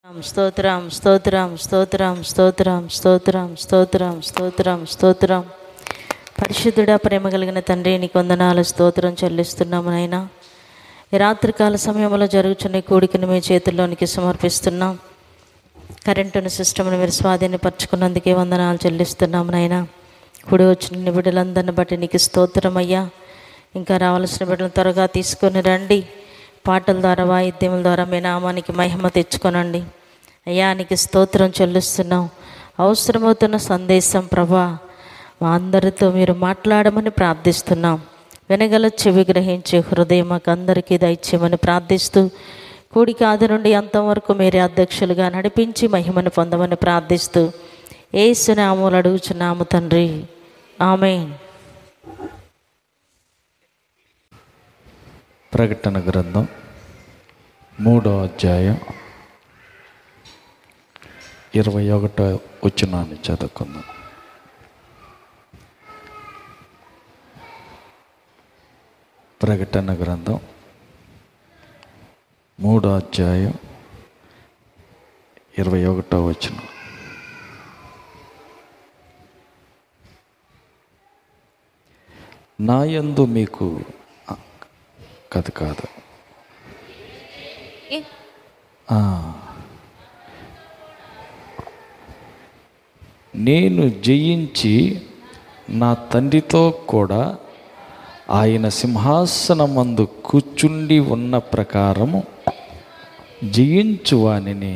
స్తోత్రం స్తోత్రం స్తోత్రం స్తోత్రం స్తోత్రం స్తోత్రం స్తోత్రం స్తోత్రం. పరిశుద్ధుడా, ప్రేమ కలిగిన తండ్రి, నీకు వందనాలు, స్తోత్రం చెల్లిస్తున్నాము నాయనా. ఈ రాత్రికాల సమయంలో జరుగుతున్న కూడికను మీ చేతుల్లోనికి సమర్పిస్తున్నాం. కరెంటును సిస్టమ్ను మీరు స్వాధీనపరచుకున్నందుకే వందనాలు చెల్లిస్తున్నాము నాయనా. కూడి వచ్చిన బిడ్డలందరిని బట్టి నీకు స్తోత్రం అయ్యా. ఇంకా రావాల్సిన బిడ్డలను త్వరగా తీసుకొని రండి. పాటల ద్వారా, వాయిద్యముల ద్వారా మీ నామానికి మహిమ తెచ్చుకొనండి అయ్యా. నీకు స్తోత్రం చెల్లిస్తున్నాం. అవసరమవుతున్న సందేశం ప్రభా మా అందరితో మీరు మాట్లాడమని ప్రార్థిస్తున్నాం. వినగల చెవి గ్రహించే హృదయం మాకు అందరికీ దయచేయమని ప్రార్థిస్తూ, కూడిక ఆది నుండి అంతవరకు మీరే అధ్యక్షులుగా నడిపించి మహిమను పొందమని ప్రార్థిస్తూ యేసు నామములో అడుగుచున్నాము తండ్రి, ఆమేన్. ప్రకటన గ్రంథం 3వ అధ్యాయం 21వ వచనాన్ని చదువుకుందాం. ప్రకటన గ్రంథం 3వ అధ్యాయం 21వ వచనం. నా యందు మీకు కాదు నేను జయించి నా తండ్రితో కూడా ఆయన సింహాసనమందు కూర్చుండి ఉన్న ప్రకారము జయించువానిని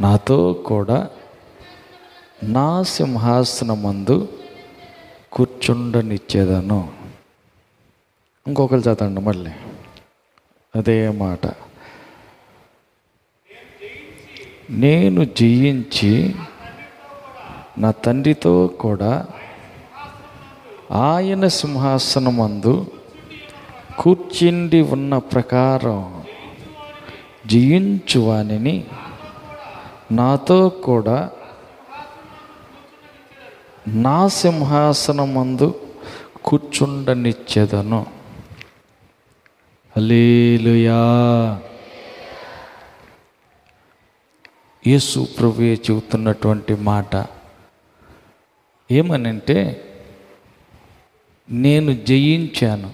నాతో కూడా నా సింహాసనమందు కూర్చుండనిచ్చేదను. ఇంకొకరు చదవండి మళ్ళీ అదే మాట. నేను జయించి నా తండ్రితో కూడా ఆయన సింహాసనమందు కూర్చుండి ఉన్న ప్రకారం జయించువానిని నాతో కూడా నా సింహాసనమందు కూర్చుండనిచ్చేదను. హల్లెలూయా. యేసు ప్రభువే చెబుతున్నటువంటి మాట ఏమనంటే, నేను జయించాను,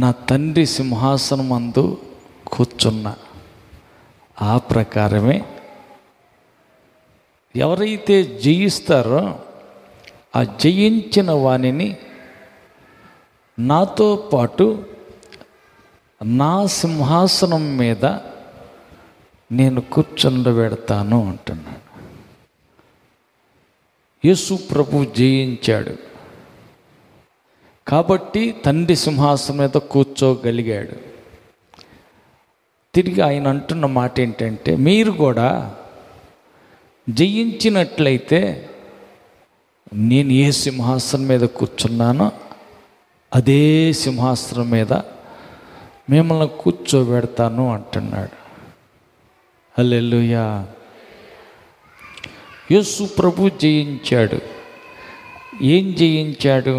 నా తండ్రి సింహాసనం అందు కూర్చున్నా. ఆ ప్రకారమే ఎవరైతే జయిస్తారో ఆ జయించిన వానిని నాతో పాటు నా సింహాసనం మీద నేను కూర్చుండబెడతాను అంటున్నాడు. యేసు ప్రభు జయించాడు కాబట్టి తండ్రి సింహాసనం మీద కూర్చోగలిగాడు. తిరిగి ఆయన అంటున్న మాట ఏంటంటే, మీరు కూడా జయించినట్లయితే నేను ఏ సింహాసనం మీద కూర్చున్నానో అదే సింహాసనం మీద మిమ్మల్ని కూర్చోబెడతాను అంటున్నాడు. హల్లెలూయా. యేసు ప్రభు జయించాడు. ఏం జయించాడు?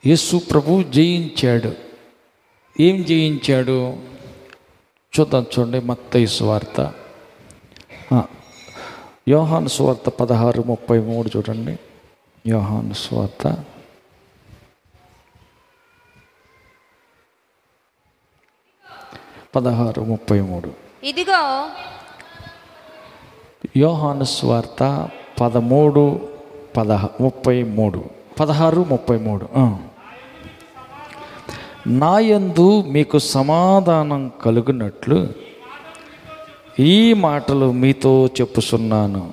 యేసు ప్రభు జయించాడు. ఏం జయించాడు చూద్దాం. చూడండి, మత్తయి సువార్త, యోహాను సువార్త 16:33 చూడండి. యోహాను సువార్త 16:33. ఇదిగో యోహాను సువార్త 16:33. నాయందు మీకు సమాధానం కలుగునట్లు ఈ మాటలు మీతో చెప్పుచున్నాను.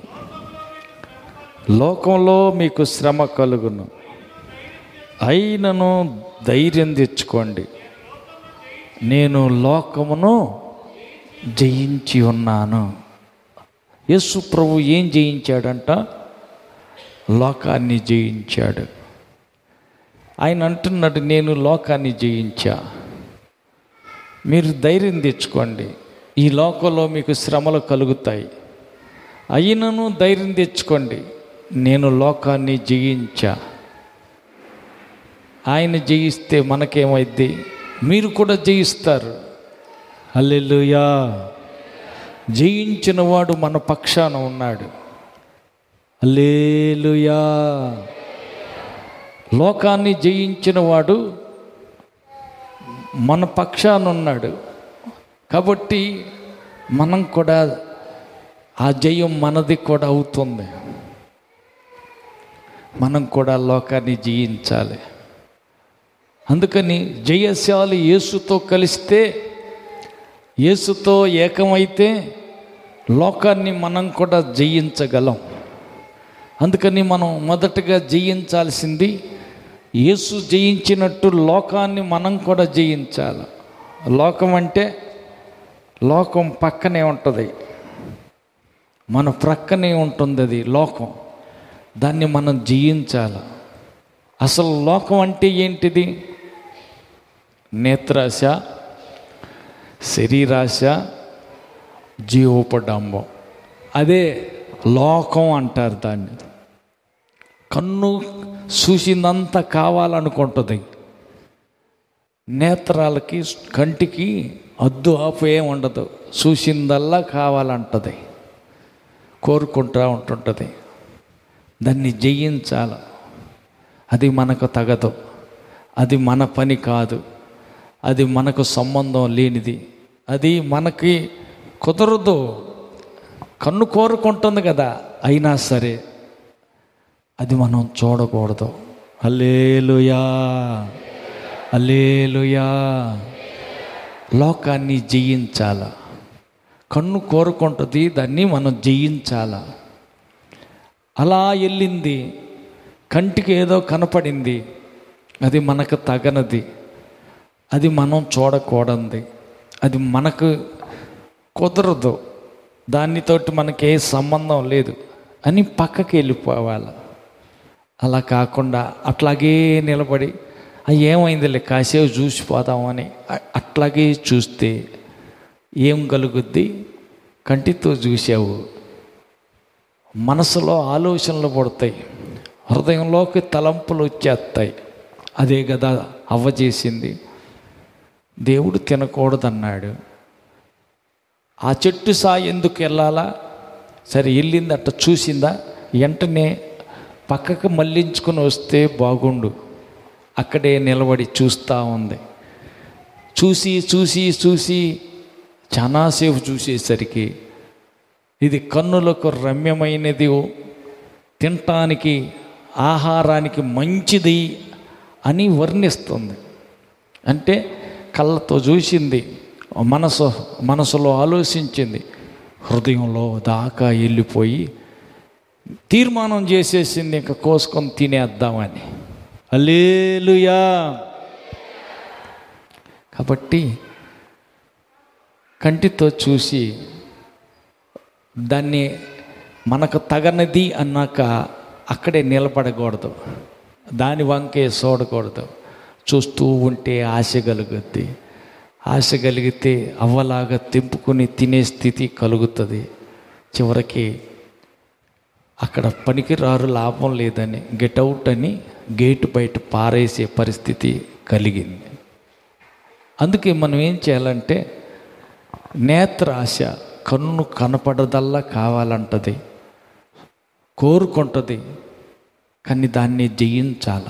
లోకంలో మీకు శ్రమ కలుగును, అయినను ధైర్యం తెచ్చుకోండి, నేను లోకమును జయించి ఉన్నాను. యేసు ప్రభు ఏం జయించాడంట? లోకాన్ని జయించాడు. ఆయన అంటున్నాడు, నేను లోకాన్ని జయించా, మీరు ధైర్యం తెచ్చుకోండి, ఈ లోకంలో మీకు శ్రమలు కలుగుతాయి, అయినను ధైర్యం తెచ్చుకోండి, నేను లోకాన్ని జయించా. ఆయన జయిస్తే మనకేమైద్ది? మీరు కూడా జయిస్తారు. హల్లెలూయా. జయించిన వాడు మన పక్షాన ఉన్నాడు. హల్లెలూయా. లోకాన్ని జయించిన వాడు మన పక్షాన ఉన్నాడు. కాబట్టి మనం కూడా ఆ జయం మనది కూడా అవుతుంది. మనం కూడా లోకాన్ని జయించాలి. అందుకని జయశాలి యేసుతో కలిస్తే, యేసుతో ఏకమైతే లోకాన్ని మనం కూడా జయించగలం. అందుకని మనం మొదటగా జయించాల్సింది, యేసు జయించినట్టు లోకాన్ని మనం కూడా జయించాలి. లోకం అంటే లోకం పక్కనే ఉంటుంది, మన ప్రక్కనే ఉంటుంది అది లోకం. దాన్ని మనం జయించాలి. అసలు లోకం అంటే ఏంటిది? నేత్రాశ, శరీరాశ, జీవోపడంబం. అదే లోకం అంటారు దాన్ని. కన్ను చూసిందంతా కావాలనుకుంటుంది. నేత్రాలకి, కంటికి అద్దు ఆపు ఏం ఉండదు, చూసిందల్లా కావాలంటుంది, కోరుకుంటూ ఉంటుంటుంది. దాన్ని జయించాలి. అది మనకు తగదు, అది మన పని కాదు, అది మనకు సంబంధం లేనిది, అది మనకి కుదరదు. కన్ను కోరుకుంటుంది కదా, అయినా సరే అది మనం చూడకూడదు. హల్లెలూయా, హల్లెలూయా. లోకాన్ని జయించాల. కన్ను కోరుకుంటుంది, దాన్ని మనం జయించాల. అలా వెళ్ళింది, కంటికి ఏదో కనపడింది, అది మనకు తగనది, అది మనం చూడకూడదు, అది మనకు కుదరదు, దానితోటి మనకి ఏ సంబంధం లేదు అని పక్కకి వెళ్ళిపోవాలి. అలా కాకుండా అట్లాగే నిలబడి ఏమైందిలే కాసేపు చూసిపోదామని అట్లాగే చూస్తే ఏం కలుగుద్ది? కంటితో చూసావు, మనసులో ఆలోచనలు పడతాయి, హృదయంలోకి తలంపులు వచ్చేస్తాయి. అదే కదా అవ్వ చేసింది. దేవుడు తినకూడదన్నాడు. ఆ చెట్టు సాయి ఎందుకు వెళ్ళాలా? సరే వెళ్ళింది, అట్ట చూసిందా, వెంటనే పక్కకు మళ్ళించుకొని వస్తే బాగుండు. అక్కడే నిలబడి చూస్తూ ఉంది. చూసి చూసి చూసి చాలాసేపు చూసేసరికి ఇది కన్నులకు రమ్యమైనది, తినటానికి ఆహారానికి మంచిది అని వర్ణిస్తుంది. అంటే కళ్ళతో చూసింది, మనసులో ఆలోచించింది, హృదయంలో దాకా వెళ్ళిపోయి తీర్మానం చేసేసింది, ఇంకా కోసుకొని తినేద్దామని. హల్లెలూయా. కాబట్టి కంటితో చూసి దాన్ని మనకు తగనది అన్నాక అక్కడే నిలబడకూడదు, దాని వంకే చూడకూడదు. చూస్తూ ఉంటే ఆశ కలుగుద్ది. ఆశ కలిగితే అవ్వలాగా తెంపుకొని తినే స్థితి కలుగుతుంది. చివరికి అక్కడ పనికిరారు, లాభం లేదని గెట్ అవుట్ అని గేటు బయట పారేసే పరిస్థితి కలిగింది. అందుకే మనం ఏం చేయాలంటే, నేత్రాశ కన్ను కనపడదల్లా కావాలంటది, కోరుకుంటుంది, కానీ దాన్ని జయించాల.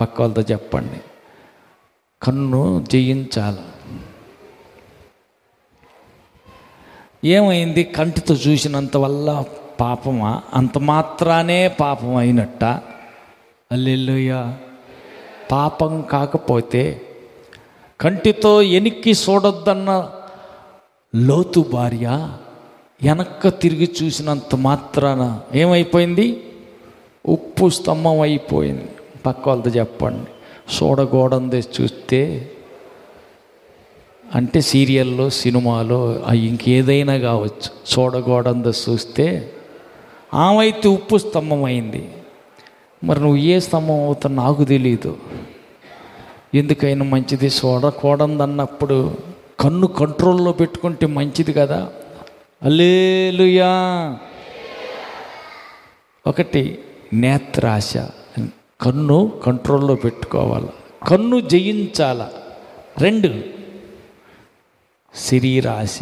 పక్క వాళ్ళతో చెప్పండి, కన్ను జయించాల. ఏమైంది? కంటితో చూసినంత వల్ల పాపమా? అంత మాత్రానే పాపం అయినట్ట? హల్లెలూయా. పాపం కాకపోతే కంటితో ఎనిక్కి చూడొద్దన్న లోతు భార్య వెనక్కి తిరిగి చూసినంత మాత్రాన ఏమైపోయింది? ఉప్పు స్తంభం అయిపోయింది. పక్క వాళ్ళతో చెప్పండి, చూడకూడదు చూస్తే అంటే సీరియల్లో, సినిమాలో, ఇంకేదైనా కావచ్చు, చూడకూడదు చూస్తే ఆమె అయితే ఉప్పు స్తంభం అయింది. మరి నువ్వు ఏ స్తంభం అవుతావు నాకు తెలీదు. ఎందుకైనా మంచిది చూడకూడదు అన్నప్పుడు కన్ను కంట్రోల్లో పెట్టుకుంటే మంచిది కదా. హల్లెలూయా. ఒకటి నేత్రాశ, కన్ను కంట్రోల్లో పెట్టుకోవాలి, కన్ను జయించాల. 2 శరీరాశ.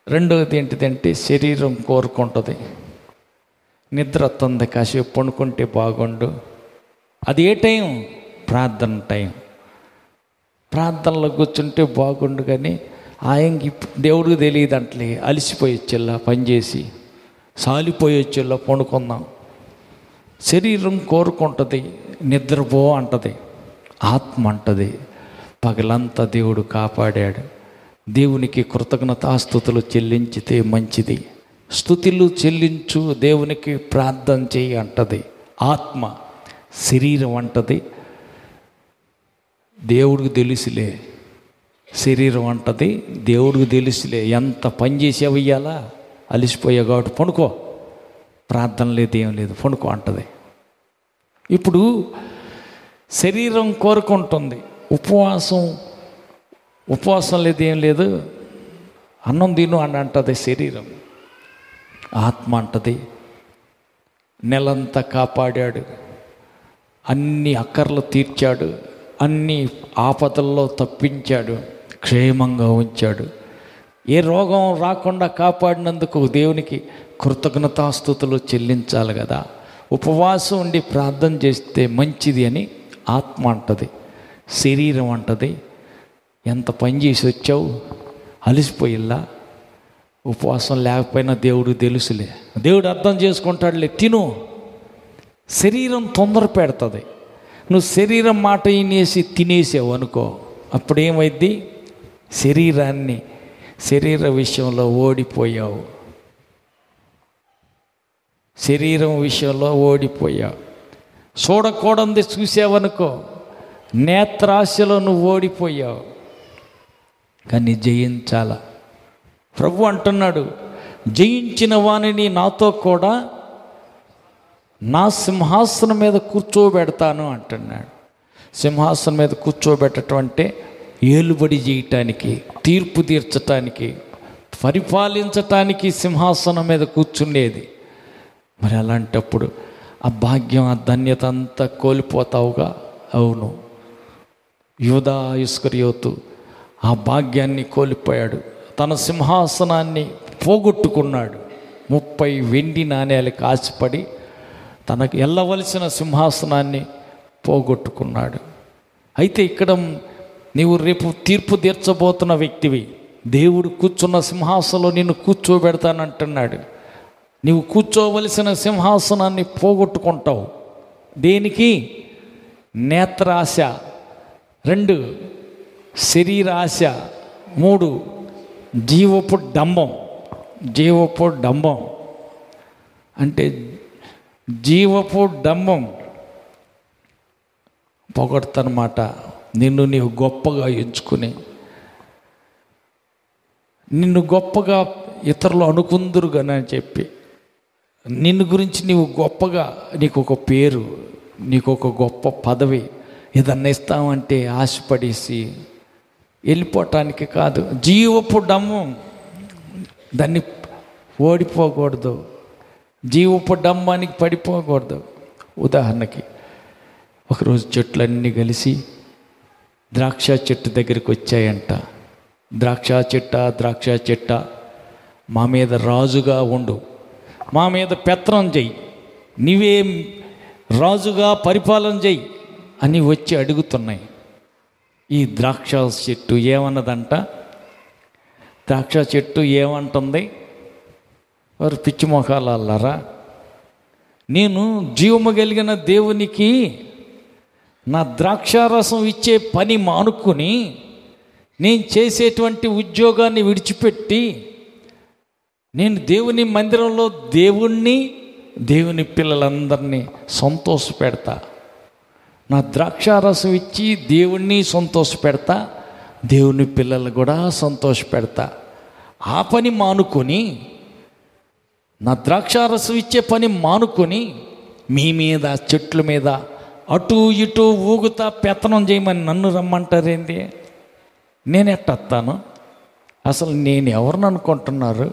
రెండవది ఏంటిదంటే శరీరం కోరుకుంటుంది, నిద్ర వస్తుంది, కాసేపు పండుకుంటే బాగుండు. అది ఏ టైం? ప్రార్థన టైం. ప్రార్థనలో కూర్చుంటే బాగుండు, కానీ ఆయనకి దేవుడికి తెలియదు అంటలే. అలసిపోయి వచ్చేలా పనిచేసి సాలిపోయి వచ్చేలా పండుకుందాం. శరీరం కోరుకుంటుంది, నిద్రపో అంటది. ఆత్మ అంటది పగలంతా దేవుడు కాపాడాడు, దేవునికి కృతజ్ఞతాస్తుతులు చెల్లించితే మంచిది, స్తుతులు చెల్లించు, దేవునికి ప్రార్థన చేయి అంటది ఆత్మ. శరీరం అంటది దేవుడికి తెలుసులే. శరీరం అంటది దేవుడికి తెలుసులే, ఎంత పని చేసావు ఇయ్యాలా, అలిసిపోయావు కాబట్టి పడుకో, ప్రార్థన లేదు ఏం లేదు, పడుకో అంటది. ఇప్పుడు శరీరం కోరుకుంటుంది, ఉపవాసం లేదు ఏం లేదు, అన్నం తిను అని అంటది శరీరం. ఆత్మ అంటది నెలంతా కాపాడాడు, అన్ని అక్కర్లు తీర్చాడు, అన్ని ఆపదల్లో తప్పించాడు, క్షేమంగా ఉంచాడు, ఏ రోగం రాకుండా కాపాడినందుకు దేవునికి కృతజ్ఞతాస్తుతులు చెల్లించాలి కదా. ఉపవాసం ఉండి ప్రార్థన చేస్తే మంచిది అని ఆత్మ అంటది. శరీరం అంటది ఎంత పని చేసి వచ్చావు, అలసిపోయిల్లా, ఉపవాసం లేకపోయినా దేవుడు తెలుసులే, దేవుడు అర్థం చేసుకుంటాడులే, తిను. శరీరం తొందర పెడుతుంది. నువ్వు శరీరం మాట వినేసి తినేసావు అనుకో, అప్పుడేమైద్ది? శరీర విషయంలో ఓడిపోయావు. శరీరం విషయంలో ఓడిపోయావు. చూడకూడంది చూసావనుకో, నేత్రాశలో నువ్వు ఓడిపోయావు. కానీ జయించాల. ప్రభు అంటున్నాడు, జయించిన వానిని నాతో కూడా నా సింహాసనం మీద కూర్చోబెడతాను అంటున్నాడు. సింహాసనం మీద కూర్చోబెట్టడం అంటే ఏలుబడి చేయటానికి, తీర్పు తీర్చటానికి, పరిపాలించటానికి సింహాసనం మీద కూర్చుండేది. మరి అలాంటప్పుడు ఆ భాగ్యం, ఆ ధన్యత అంతా కోల్పోతావుగా. అవును, యూదా ఇస్కరియోతు ఆ భాగ్యాన్ని కోల్పోయాడు, తన సింహాసనాన్ని పోగొట్టుకున్నాడు. 30 వెండి నాణేలకు ఆశపడి తనకు వెళ్ళవలసిన సింహాసనాన్ని పోగొట్టుకున్నాడు. అయితే ఇక్కడ నీవు రేపు తీర్పు తీర్చబోతున్న వ్యక్తివి. దేవుడు కూర్చున్న సింహాసనంలో నిన్ను కూర్చోబెడతానంటున్నాడు. నీవు కూర్చోవలసిన సింహాసనాన్ని పోగొట్టుకుంటావు. దేనికి? నేత్రాశ, 2 శరీరాశ, 3 జీవపు డంబం. అంటే జీవపు డంబం పొగడతనమాట. నిన్ను నీవు గొప్పగా ఎంచుకుని, నిన్ను గొప్పగా ఇతరులు అనుకుందురుగానని చెప్పి, నిన్ను గురించి నీవు గొప్పగా, నీకు ఒక పేరు, నీకు ఒక గొప్ప పదవి ఏదన్నా ఇస్తామంటే ఆశపడేసి వెళ్ళిపోవటానికి కాదు. జీవపు డంబం, దాన్ని ఓడిపోకూడదు, జీవపు డంబానికి పడిపోకూడదు. ఉదాహరణకి ఒకరోజు చెట్లన్నీ కలిసి ద్రాక్ష చెట్టు దగ్గరికి వచ్చాయంట. ద్రాక్ష చెట్ట మా మీద రాజుగా ఉండు, మా మీద పెత్తనం చెయ్యి, నీవే రాజుగా పరిపాలన చెయ్యి అని వచ్చి అడుగుతున్నాయి. ఈ ద్రాక్ష చెట్టు ఏమన్నదంట? ద్రాక్ష చెట్టు ఏమంటుంది? వారు పిచ్చి మొఖాలు అల్లారా, నేను జీవము కలిగిన దేవునికి నా ద్రాక్షారసం ఇచ్చే పని మానుకొని నేను చేసేటువంటి ఉద్యోగాన్ని విడిచిపెట్టి నేను దేవుని మందిరంలో దేవుని పిల్లలందరినీ సంతోషపెడతా, నా ద్రాక్షారసం ఇచ్చి దేవుణ్ణి సంతోషపెడతా, దేవుని పిల్లలు కూడా సంతోషపెడతా. ఆ పని మానుకొని, నా ద్రాక్షారసం ఇచ్చే పని మానుకొని మీ మీద, చెట్ల మీద అటు ఇటు ఊగుతా పెత్తనం చేయమని నన్ను రమ్మంటారేంది? నేను ఎట్టొస్తాను? అసలు నేను ఎవరిని అనుకుంటున్నారు?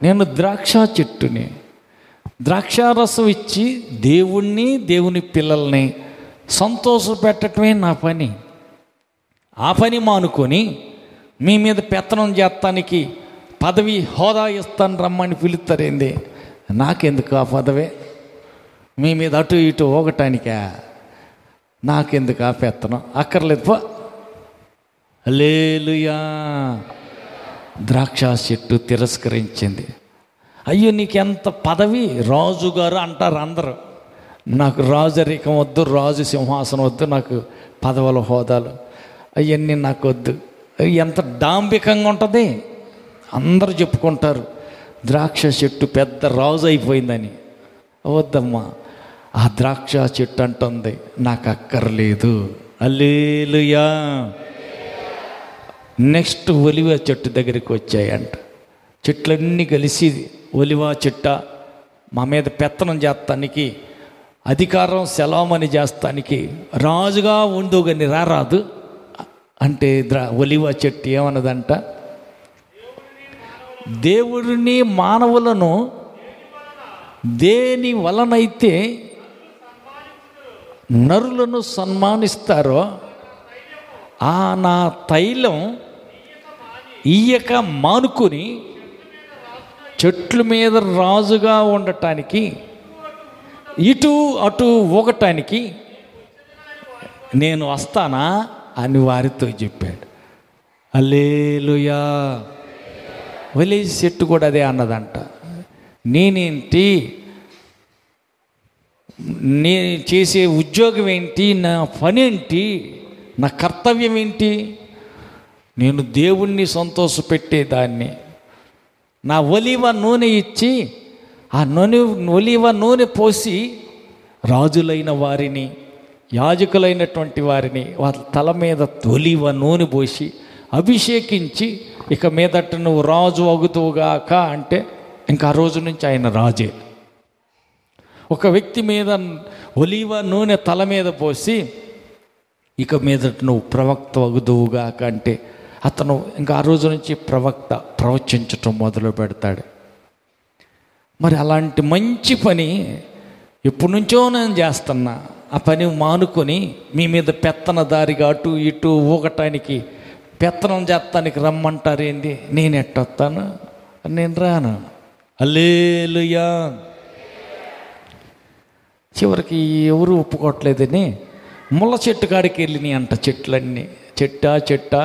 నేను ద్రాక్ష చెట్టుని, ద్రాక్షారసం ఇచ్చి దేవుణ్ణి, దేవుని పిల్లల్ని సంతోషపెట్టడమే నా పని. ఆ పని మానుకొని మీ మీద పెత్తనం చేస్తానికి పదవి హోదా ఇస్తాను రమ్మని పిలుస్తారేంది? నాకెందుకు ఆ పదవే? మీ మీద అటు ఇటు ఒకటానికా? నాకెందుకు ఆ పెత్తనం? అక్కర్లేదు పో. హల్లెలూయా. ద్రాక్ష చెట్టు తిరస్కరించింది. అయ్యో నీకెంత పదవి, రాజుగారు అంటారు అందరూ. నాకు రాజరికం వద్దు, రాజు సింహాసనం వద్దు, నాకు పదవుల హోదాలు అవన్నీ నాకు వద్దు. ఎంత డాంబికంగా ఉంటుంది. అందరూ చెప్పుకుంటారు ద్రాక్ష చెట్టు పెద్ద రాజు అయిపోయిందని. వద్దమ్మా, ఆ ద్రాక్ష చెట్టు అంటుంది నాకు అక్కర్లేదు. హల్లెలూయా. నెక్స్ట్ ఒలివ చెట్టు దగ్గరికి వచ్చాయంట. చెట్లన్నీ కలిసి ఒలివ చెట్ట మా మీద పెత్తనం చేస్తానికి, అధికారం సెలవుమని చేస్తానికి రాజుగా ఉండు కానీ రారాదు అంటే ఒలివ చెట్టు ఏమన్నదంట, దేవుడిని మానవులను దేని వలనైతే నరులను సన్మానిస్తారో ఆ నా తైలం ఇయ్యక మానుకొని చెట్ల మీద రాజుగా ఉండటానికి, ఇటు అటు ఊగటానికి నేను వస్తానా అని వారితో చెప్పాడు. హల్లెలూయా. ఒలీవ చెట్టు కూడా అదే అన్నదంట. నేనేంటి, నేను చేసే ఉద్యోగం ఏంటి, నా పని ఏంటి, నా కర్తవ్యం ఏంటి? నేను దేవుణ్ణి సంతోషపెట్టేదాన్ని. నా ఒలీవ నూనె ఇచ్చి ఆ ఒలీవ నూనె పోసి రాజులైన వారిని, యాజకులైనటువంటి వారిని వాళ్ళ తల మీద ఒలీవ నూనె పోసి అభిషేకించి, ఇక మీదట నువ్వు రాజు అగుతువుగాక అంటే ఇంకా ఆ రోజు నుంచి ఆయన రాజే. ఒక వ్యక్తి మీద ఒలీవ నూనె తల మీద పోసి ఇక మీదట నువ్వు ప్రవక్త అగుదువుగాక అంటే అతను ఇంకా ఆ రోజు నుంచి ప్రవచించటం మొదలు పెడతాడు. మరి అలాంటి మంచి పని ఎప్పటి నుంచో నేను చేస్తున్నా. ఆ పని మానుకొని మీ మీద పెత్తనదారిగా అటు ఇటు ఊగటానికి, పెత్తనం చేస్తానికి రమ్మంటారేంది? నేను ఎట్టొస్తాను? నేను రాను. హల్లెలూయా. చివరికి ఎవరు ఒప్పుకోవట్లేదని ముళ్ళ చెట్టు కాడికి వెళ్ళినాయి అంట చెట్లన్నీ. చెట్టా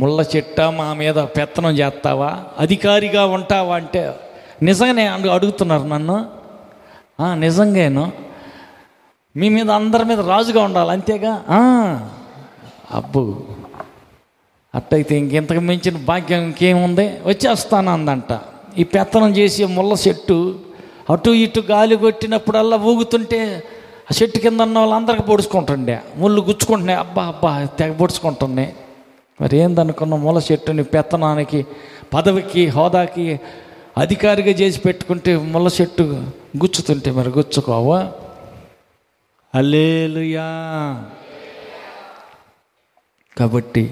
ముళ్ళ చెట్ట మా మీద పెత్తనం చేస్తావా, అధికారిగా ఉంటావా అంటే నిజంగానే అడుగుతున్నారు నన్ను. నిజంగాను మీ మీద అందరి మీద రాజుగా ఉండాలి అంతేగా? అబ్బు, అట్టయితే ఇంకెంతకు మించిన భాగ్యం ఇంకేముంది, వచ్చేస్తాను అందంట. ఈ పెత్తనం చేసి ముళ్ళ చెట్టు అటు ఇటు గాలి కొట్టినప్పుడల్లా ఊగుతుంటే ఆ చెట్టు కింద ఉన్న వాళ్ళందరికీ పొడుచుకుంటుండే, ముళ్ళు గుచ్చుకుంటున్నాయి. అబ్బా తెగ పొడుచుకుంటున్నాయి. మరి ఏందనుకున్న ముళ్ళ చెట్టుని పెత్తనానికి, పదవికి, హోదాకి అధికారిగా చేసి పెట్టుకుంటే ముళ్ళ చెట్టు గుచ్చుతుంటే మరి గుచ్చుకోవా? హల్లెలూయా. కాబట్టి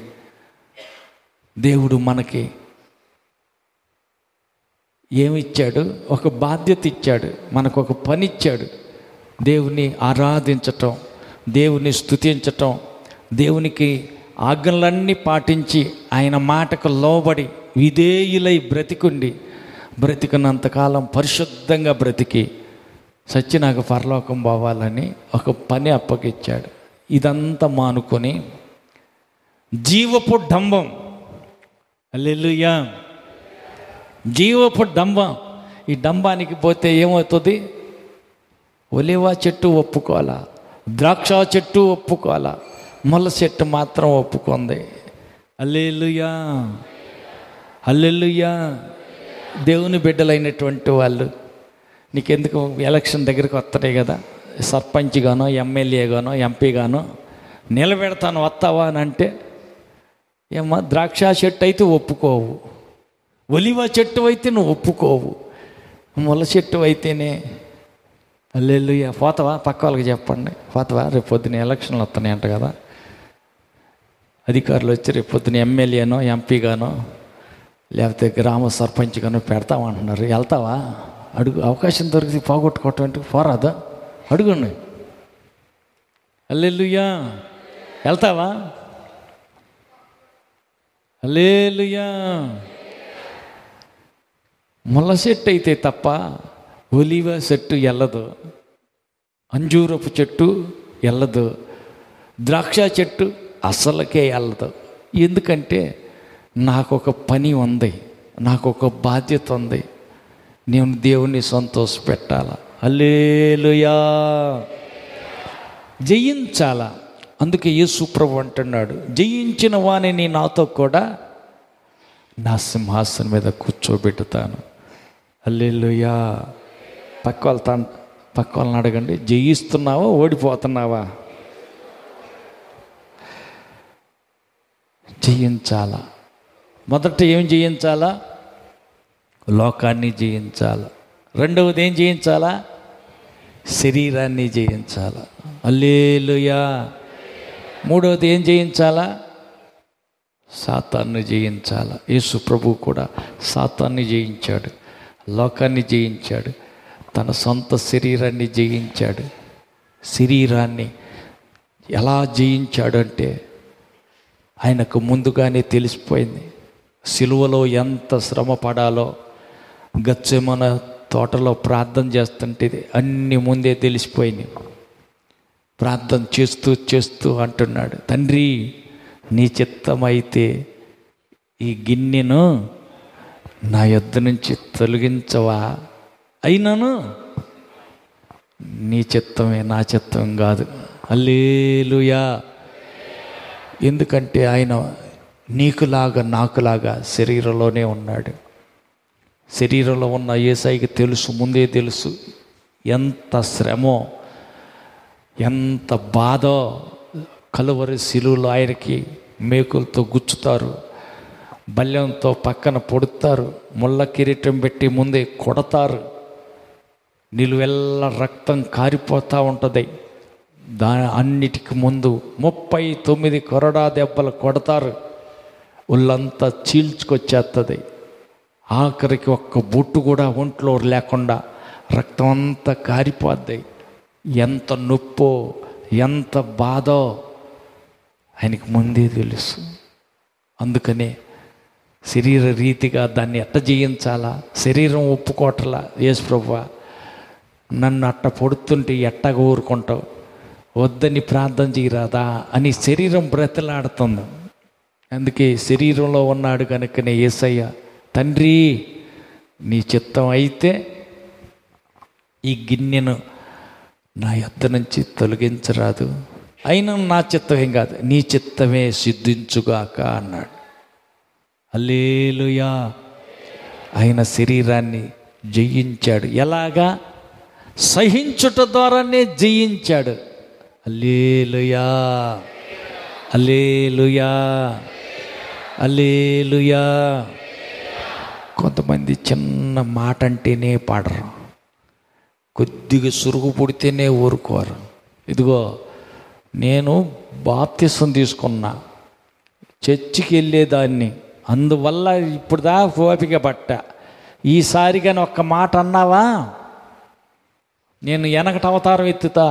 దేవుడు మనకి ఏమిచ్చాడు? ఒక బాధ్యత ఇచ్చాడు, మనకు ఒక పని ఇచ్చాడు. దేవుని ఆరాధించటం, దేవుని స్తుతించటం, దేవునికి ఆజ్ఞలన్నీ పాటించి ఆయన మాటకు లోబడి విధేయులై బ్రతికున్నంతకాలం పరిశుద్ధంగా బ్రతికి సచ్చినాక పరలోకం పోవాలని ఒక పని అప్పగిచ్చాడు. ఇదంతా మానుకొని జీవపు డంబం, హల్లెలూయా, జీవపు డంబం. ఈ డంబానికి పోతే ఏమవుతుంది? ఒలివ చెట్టు ఒప్పుకోవాలా, ద్రాక్ష చెట్టు ఒప్పుకోవాలా, ముళ్ళ చెట్టు మాత్రం ఒప్పుకుంది. హల్లెలూయా, హల్లెలూయా. దేవుని బిడ్డలైనటువంటి వాళ్ళు నీకెందుకు ఎలక్షన్ దగ్గరికి వస్తున్నాయి కదా, సర్పంచ్గానో ఎమ్మెల్యేగానో ఎంపీగానో నిలబెడతాను వస్తావా అని అంటే, ఏమో ద్రాక్ష చెట్టు అయితే ఒప్పుకోవు, ఒలివ చెట్టు అయితే నువ్వు ఒప్పుకోవు, ముళ్ళ చెట్టు అయితేనే. హల్లెలూయా. పోతావా? పక్క వాళ్ళకి చెప్పండి, పోతావా? రేపు పొద్దున ఎలక్షన్లు వస్తున్నాయి అంట కదా, అధికారులు వచ్చి రేపు పొద్దున ఎమ్మెల్యేనో ఎంపీగానో లేకపోతే గ్రామ సర్పంచ్గానో పెడతామంటున్నారు, వెళ్తావా? అడుగు. అవకాశం దొరికితే పోగొట్టుకోవటం అంటే పోరాదా? అడుగుండి. హల్లెలూయా. వెళ్తావా? హల్లెలూయా. ముళ్ళ చెట్టు అయితే తప్ప ఒలివ చెట్టు ఎల్లదు, అంజూరపు చెట్టు ఎల్లదు, ద్రాక్ష చెట్టు అసలుకే ఎల్లదు. ఎందుకంటే నాకు ఒక పని ఉంది, నాకు ఒక బాధ్యత ఉంది, నేను దేవుణ్ణి సంతోషపెట్టాల. హల్లెలూయా. జయించాల. అందుకే యేసు ప్రభు అంటున్నాడు, జయించిన వానిని నాతో కూడా నా సింహాసనం మీద కూర్చోబెట్టుతాను. హల్లెలూయా. పక్క వాళ్ళని అడగండి, జయిస్తున్నావా ఓడిపోతున్నావా? జయించాలా. మొదట ఏం జయించాలా? లోకాన్ని జయించాలా. రెండవది ఏం జయించాలా? శరీరాన్ని జయించాలా. హల్లెలూయా. మూడవది ఏం జయించాలా? సాతాన్ని జయించాలా. యేసు ప్రభు కూడా సాతాన్ని జయించాడు, లోకాన్ని జయించాడు, తన సొంత శరీరాన్ని జయించాడు. శరీరాన్ని ఎలా జయించాడు అంటే ఆయనకు ముందుగానే తెలిసిపోయింది. సిలువలో ఎంత శ్రమ పడాలో గత్సేమన తోటలో ప్రార్థన చేస్తుంటే అన్నీ ముందే తెలిసిపోయినాయి. ప్రార్థన చేస్తూ చేస్తూ అంటున్నాడు, తండ్రి నీ చిత్తమైతే ఈ గిన్నెను నా యొద్ద నుంచి తొలగించవా, అయినను నీ చిత్తమే, నా చిత్తం కాదు. హల్లెలూయా. ఎందుకంటే ఆయన నీకులాగా నాకులాగా శరీరంలోనే ఉన్నాడు. శరీరంలో ఉన్న యేసయ్యకి తెలుసు, ముందే తెలుసు ఎంత శ్రమో ఎంత బాధో. కలువరి శిలువలో ఆయనకి మేకులతో గుచ్చుతారు, బల్యంతో పక్కన పొడుతారు, ముళ్ళ కిరీటం పెట్టి ముందే కొడతారు, నిలువెల్ల రక్తం కారిపోతూ ఉంటుంది. అన్నిటికి ముందు 39 కొరడా దెబ్బలు కొడతారు, ఒళ్ళంతా చీల్చుకొచ్చేస్తుంది. ఆఖరికి ఒక్క బొట్టు కూడా ఒంట్లో లేకుండా రక్తం అంతా కారిపోద్ది. ఎంత నొప్పో ఎంత బాధో ఆయనకి ముందే తెలుసు. అందుకనే శరీర రీతిగా దాన్ని ఎట్ట జయించాలా? శరీరం ఒప్పుకోవట్లా. యేసు ప్రభువా నన్ను అట్ట పొడుతుంటే ఎట్టగా ఊరుకుంటావు, వద్దని ప్రార్థన చేయరాదా అని శరీరం బ్రతిలాడుతుంది. అందుకే శరీరంలో ఉన్నాడు కనుకనే యేసయ్య, తండ్రి నీ చిత్తం అయితే ఈ గిన్నెను నా యొద్ద నుంచి తొలగించరాదు, అయినా నా చిత్తం ఏం కాదు, నీ చిత్తమే సిద్ధించుగాక అన్నాడు. హల్లెలూయా. ఆయన శరీరాన్ని జయించాడు. ఎలాగా? సహించుట ద్వారానే జయించాడు. హల్లెలూయా. హల్లెలూయా. హల్లెలూయా. కొంతమంది చిన్న మాట అంటేనే పాడరు, కొద్దిగా సురుగు పుడితేనే ఊరుకోరు. ఇదిగో నేను బాప్తిసం తీసుకున్నా, చర్చికి వెళ్ళేదాన్ని, అందువల్ల ఇప్పుడు దా ఓపిక పట్ట. ఈసారి కానీ ఒక్క మాట అన్నావా నేను వెనకటి అవతారం ఎత్తుతా.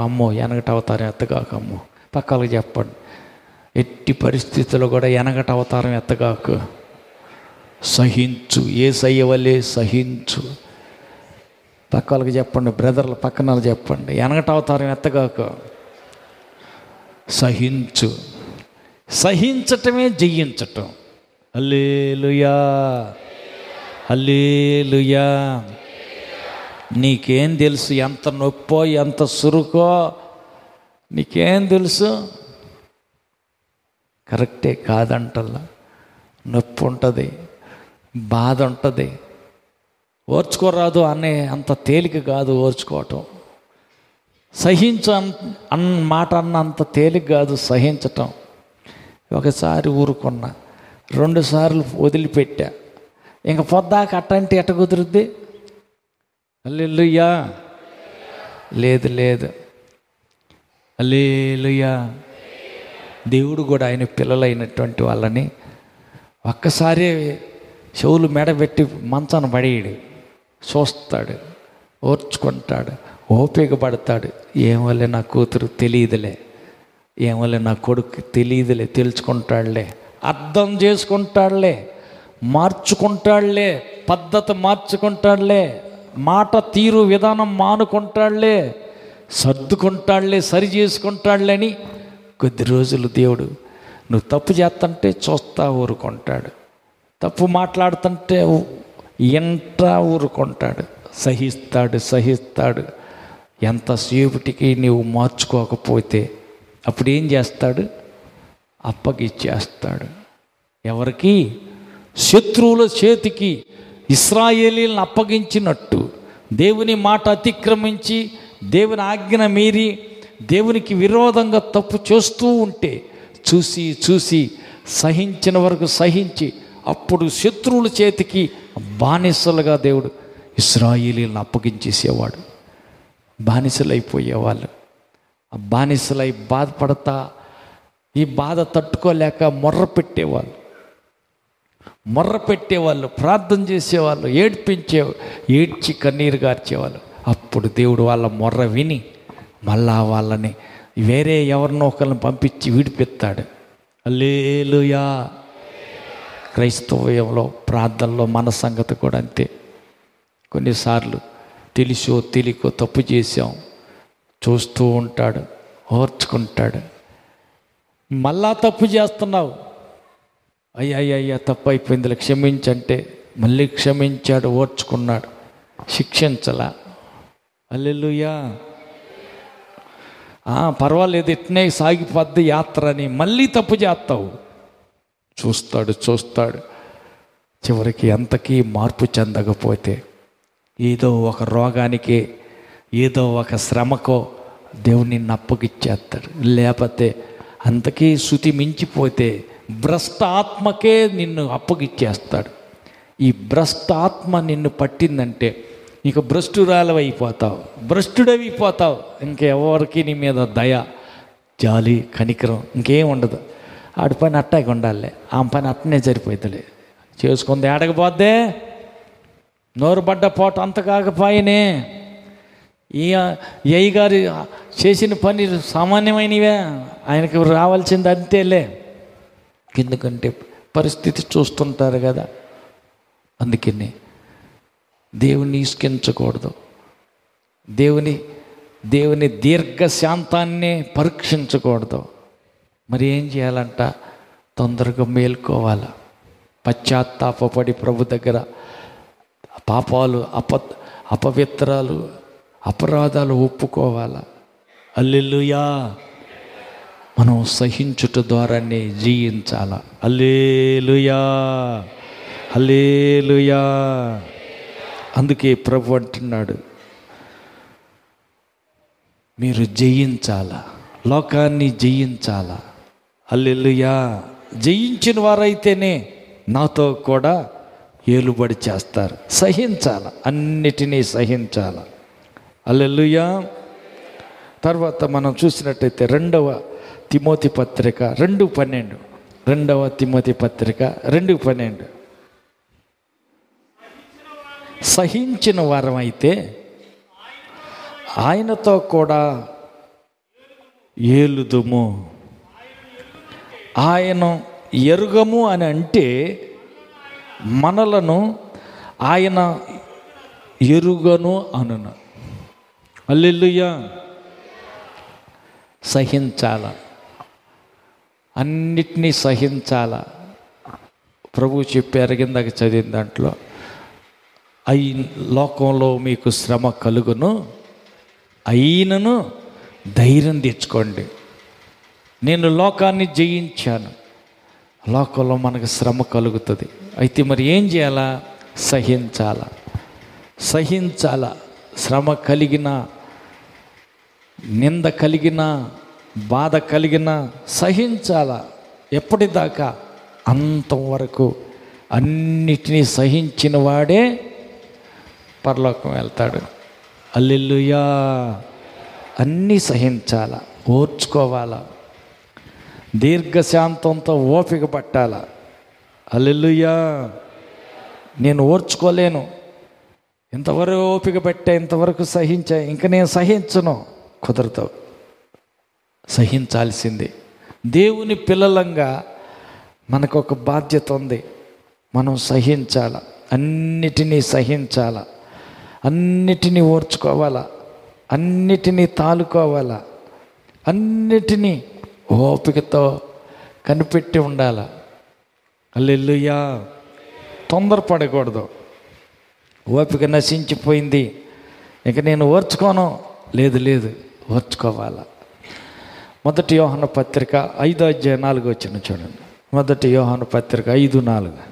అమ్మో వెనకటి అవతారం ఎత్తగాకమ్మో, పక్కలకు చెప్పండి. ఎట్టి పరిస్థితుల్లో కూడా వెనకటి అవతారం ఎత్తగాకు. సహించు, యేసయ్య వలె సహించు. పక్కలకు చెప్పండి, బ్రదర్లు పక్కన చెప్పండి, వెనకటి అవతారం ఎత్తగాకు. సహించు. సహించటమే జయించటం. హల్లెలూయా. హల్లెలూయా. నీకేం తెలుసు ఎంత నొప్పో ఎంత సురుకో? నీకేం తెలుసు? కరెక్టే కాదంటల్లా. నొప్పి ఉంటుంది, బాధ ఉంటుంది, ఓర్చుకోరాదు అనే అంత తేలిక కాదు ఓర్చుకోవటం. సహించు అన్న మాట అన్న అంత తేలిక కాదు సహించటం. ఒకసారి ఊరుకున్నా, 2 సార్లు వదిలిపెట్టా, ఇంక పొద్దాక అట్టంటే ఎట్ట కుదురుద్ది? హల్లెలూయా. లేదు లేదు. హల్లెలూయా. దేవుడు కూడా ఆయన పిల్లలైనటువంటి వాళ్ళని ఒక్కసారి చెవులు మెడబెట్టి మంచాన పడేయడు, చూస్తాడు, ఓర్చుకుంటాడు, ఓపిక పడతాడు. ఏమోలే నా కూతురు తెలియదులే, ఏమోలే నా కొడుకు తెలియదులే, తెలుసుకుంటాడులే అర్థం చేసుకుంటాడులే, మార్చుకుంటాడులే, పద్ధతి మార్చుకుంటాడులే, మాట తీరు విధానం మానుకుంటాడులే, సర్దుకుంటాడులే, సరి చేసుకుంటాడులే అని కొద్ది రోజులు దేవుడు నువ్వు తప్పు చేస్తుంటే చూస్తా ఊరుకుంటాడు, తప్పు మాట్లాడుతుంటే ఎంటా ఊరుకుంటాడు, సహిస్తాడు. ఎంతసేపటికి నీవు మార్చుకోకపోతే అప్పుడు ఏం చేస్తాడు? అప్పగిచ్చేస్తాడు. ఎవరికి? శత్రువుల చేతికి ఇశ్రాయేలీలను అప్పగించినట్టు. దేవుని మాట అతిక్రమించి దేవుని ఆజ్ఞ మీరి దేవునికి విరోధంగా తప్పు చేస్తూ ఉంటే చూసి సహించిన వరకు సహించి అప్పుడు శత్రువుల చేతికి బానిసలుగా దేవుడు ఇశ్రాయేలీలను అప్పగించేసేవాడు. బానిసలైపోయేవాళ్ళు. ఆ బానిసలై బాధపడతా ఈ బాధ తట్టుకోలేక మొర్ర పెట్టేవాళ్ళు, ప్రార్థన చేసేవాళ్ళు, ఏడ్చి కన్నీరు గార్చేవాళ్ళు. అప్పుడు దేవుడు వాళ్ళ మొర్ర విని మళ్ళా వాళ్ళని వేరే ఎవరినో ఒకరిని పంపించి విడిపిస్తాడు. హల్లెలూయా. క్రైస్తవ్యంలో ప్రార్థనలో మన సంగతి కూడా అంతే. కొన్నిసార్లు తెలిసో తెలియకో తప్పు చేసాం, చూస్తూ ఉంటాడు, ఓర్చుకుంటాడు. మళ్ళా తప్పు చేస్తున్నావు, అయ్యా తప్పు అయిపోయిందిలే క్షమించంటే మళ్ళీ క్షమించాడు, ఓర్చుకున్నాడు, శిక్షించలా. హల్లెలూయా. పర్వాలేదు ఇట్నే సాగిపోద్ది యాత్ర అని మళ్ళీ తప్పు చేస్తావు. చూస్తాడు. చివరికి ఎంతకీ మార్పు చెందకపోతే ఏదో ఒక రోగానికి, ఏదో ఒక శ్రమకో దేవుని అప్పగిచ్చేస్తాడు. లేకపోతే అంతకీ శృతి మించిపోతే భ్రష్ట ఆత్మకే నిన్ను అప్పగిచ్చేస్తాడు. ఈ భ్రష్ట ఆత్మ నిన్ను పట్టిందంటే ఇక భ్రష్టుడైపోతావు. ఇంకెవరికి నీ మీద దయ, జాలి, కనికరం ఇంకేం ఉండదు. ఆడి పని అట్టాకి ఉండాలి, ఆమె పని అట్టనే సరిపోతుందిలే. చేసుకుంది ఏడకపోద్దే, నోరు పడ్డ పోట అంత కాకపోయినే. ఈ అయ్యగారు చేసిన పని సామాన్యమైనవే, ఆయనకు రావాల్సింది అంతేలే. ఎందుకంటే పరిస్థితి చూస్తుంటారు కదా. అందుకని దేవుని ఇసుకించకూడదు. దేవుని దీర్ఘశాంతాన్ని పరీక్షించకూడదు. మరి ఏం చేయాలంట? తొందరగా మేల్కోవాలి, పశ్చాత్తాపడి ప్రభు దగ్గర పాపాలు, అపవిత్రాలు, అపరాధాలు ఒప్పుకోవాలా. హల్లెలూయా. మనం సహించుట ద్వారానే జయించాల. హల్లెలూయా. అందుకే ప్రభు అంటున్నాడు, మీరు జయించాలా, లోకాన్ని జయించాలా. హల్లెలూయా. జయించిన వారైతేనే నాతో కూడా ఏలుబడి చేస్తారు. సహించాల, అన్నిటినీ సహించాల. హల్లెలూయా. తర్వాత మనం చూసినట్టయితే 2వ తిమోతి పత్రిక 2:12. 2వ తిమోతి పత్రిక 2:12. సహించిన వారమైతే ఆయనతో కూడా ఏలుదుము. ఆయన ఎరుగము అని అంటే మనలను ఆయన ఎరుగను అనును. హల్లెలూయా. సహించాల, అన్నిటినీ సహించాల. ప్రభు చెప్పారు కిందకి చదివిన దాంట్లో, లోకంలో మీకు శ్రమ కలుగును, అయినను ధైర్యం తెచ్చుకోండి, నేను లోకాన్ని జయించాను. లోకంలో మనకు శ్రమ కలుగుతుంది. అయితే మరి ఏం చేయాలా? సహించాల. శ్రమ కలిగిన, నింద కలిగిన, బాధ కలిగిన సహించాల. ఎప్పటిదాకా? అంతవరకు. అన్నిటినీ సహించిన వాడే పరలోకం వెళ్తాడు. హల్లెలూయా. అన్నీ సహించాల, ఓర్చుకోవాలా, దీర్ఘశాంతంతో ఓపిక పట్టాల. హల్లెలూయా. నేను ఓర్చుకోలేను, ఇంతవరకు ఓపిక పెట్టా, ఇంతవరకు సహించా, ఇంక నేను సహించను, కుదరదు. సహించాల్సిందే. దేవుని పిల్లలంగా మనకు ఒక బాధ్యత ఉంది. మనం సహించాల, అన్నిటినీ సహించాల, అన్నిటినీ ఓర్చుకోవాలా, అన్నిటినీ తాలుకోవాలా, అన్నిటినీ ఓపికతో కనిపెట్టి ఉండాల. హల్లెలూయా. తొందరపడకూడదు. ఓపిక నశించిపోయింది, ఇక నేను ఓర్చుకోను, లేదు ఓర్చుకోవాలా. 1 యోహాను పత్రిక 5వ అధ్యాయం 4వ వచనం చూడండి. 1 యోహాను పత్రిక 5:4.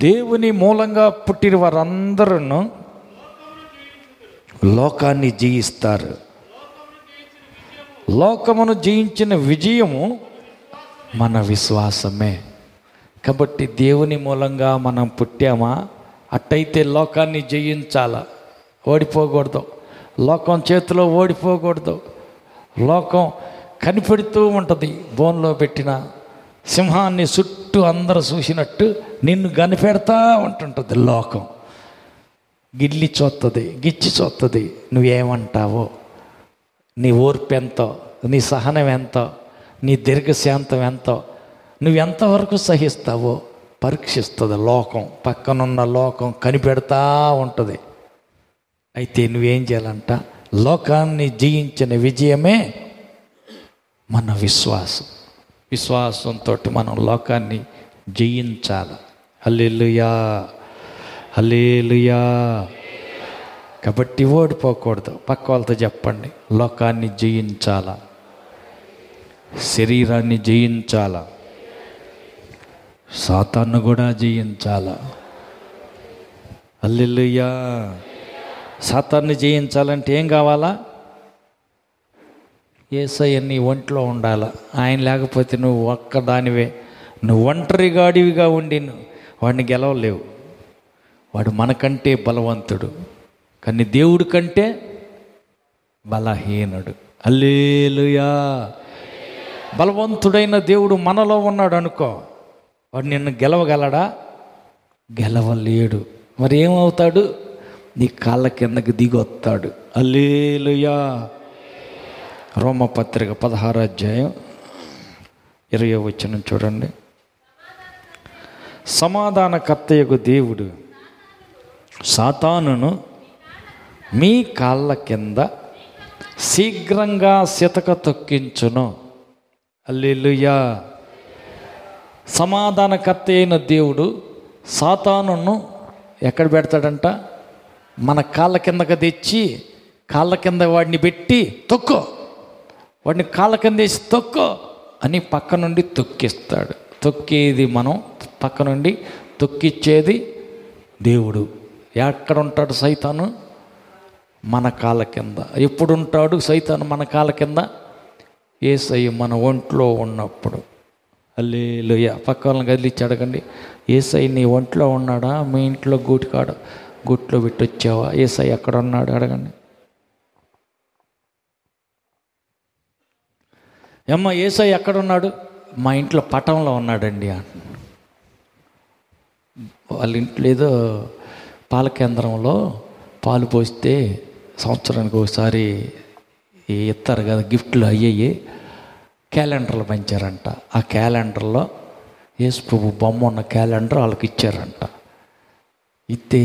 దేవుని మూలంగా పుట్టిన వారందరూ లోకాన్ని జయిస్తారు. లోకమును జయించిన విజయము మన విశ్వాసమే. కాబట్టి దేవుని మూలంగా మనం పుట్టామా, అట్టయితే లోకాన్ని జయించాలా, ఓడిపోకూడదు. లోకం చేతిలో ఓడిపోకూడదు. లోకం కనిపెడుతూ ఉంటుంది. బోన్లో పెట్టిన సింహాన్ని చుట్టూ అందరూ చూసినట్టు నిన్ను కనిపెడతా ఉంటుంటుంది. లోకం గిచ్చి చూస్తుంది నువ్వేమంటావో, నీ ఓర్పు ఎంతో, నీ సహనం ఎంతో, నీ దీర్ఘశాంతం ఎంతో, నువ్వెంతవరకు సహిస్తావో పరీక్షిస్తుంది లోకం. పక్కనున్న లోకం కనిపెడతా ఉంటుంది. అయితే నువ్వేం చేయాలంట, లోకాన్ని జయించిన విజయమే మన విశ్వాసం. విశ్వాసంతో మనం లోకాన్ని జయించాలి. హల్లెలూయా, హల్లెలూయా. కాబట్టి ఓడిపోకూడదు. పక్క వాళ్ళతో చెప్పండి, లోకాన్ని జయించాలా, శరీరాన్ని జయించాలా, సాతాను కూడా జయించాలా. హల్లెలూయా. సాతాన్ని జయించాలంటే ఏం కావాలా? యేసయ్య నీ ఒంట్లో ఉండాలా. ఆయన లేకపోతే నువ్వు ఒక్కదానివే, నువ్వు ఒంటరిగాడివిగా ఉండి వాడిని గెలవలేవు. వాడు మనకంటే బలవంతుడు, కానీ దేవుడి కంటే బలహీనుడు. హల్లెలూయా. బలవంతుడైన దేవుడు మనలో ఉన్నాడు అనుకో, వాడు నిన్ను గెలవగలడా? గెలవలేడు. మరి ఏమవుతాడు? నీ కాళ్ళ కిందకి దిగొస్తాడు. హల్లెలూయా. రోమపత్రిక 16వ అధ్యాయం 20వ వచనం చూడండి. సమాధానకర్తయగు దేవుడు సాతానును మీ కాళ్ళ కింద శీఘ్రంగా సితక తొక్కించును. హల్లెలూయా. సమాధానకర్త అయిన దేవుడు సాతానును ఎక్కడ పెడతాడంట? మన కాళ్ళ కిందకి తెచ్చి, కాళ్ళ కింద వాడిని పెట్టి తొక్కో, వాడిని కాళ్ళ కింద వేసి తొక్కో అని పక్క నుండి తొక్కిస్తాడు. తొక్కేది మనం, పక్క నుండి తొక్కిచ్చేది దేవుడు. ఎక్కడ ఉంటాడు సైతాను? మన కాళ్ళ కింద. ఎప్పుడు ఉంటాడు సైతాను మన కాళ్ళ కింద? యేసయ్య మన ఒంట్లో ఉన్నప్పుడు. హల్లెలూయా. పక్క వాళ్ళని కదిలిచ్చి అడగండి, యేసయ్య నీ ఒంట్లో ఉన్నాడా? మీ ఇంట్లో గూట్లో పెట్టి వచ్చావా? యేసయ్య ఎక్కడ ఉన్నాడు అడగండి. ఏమ్మ యేసయ్య ఎక్కడున్నాడు? మా ఇంట్లో పటంలో ఉన్నాడండి అంటున్నాడు. వాళ్ళ ఇంట్లో ఏదో పాల కేంద్రంలో పాలు పోస్తే సంవత్సరానికి ఒకసారి ఇస్తారు కదా గిఫ్ట్లు, అయ్యాయి క్యాలెండర్లు పంచారంట. ఆ క్యాలెండర్లో యేసు ప్రభు బొమ్మ ఉన్న క్యాలెండర్ వాళ్ళకి ఇచ్చారంట. ఇస్తే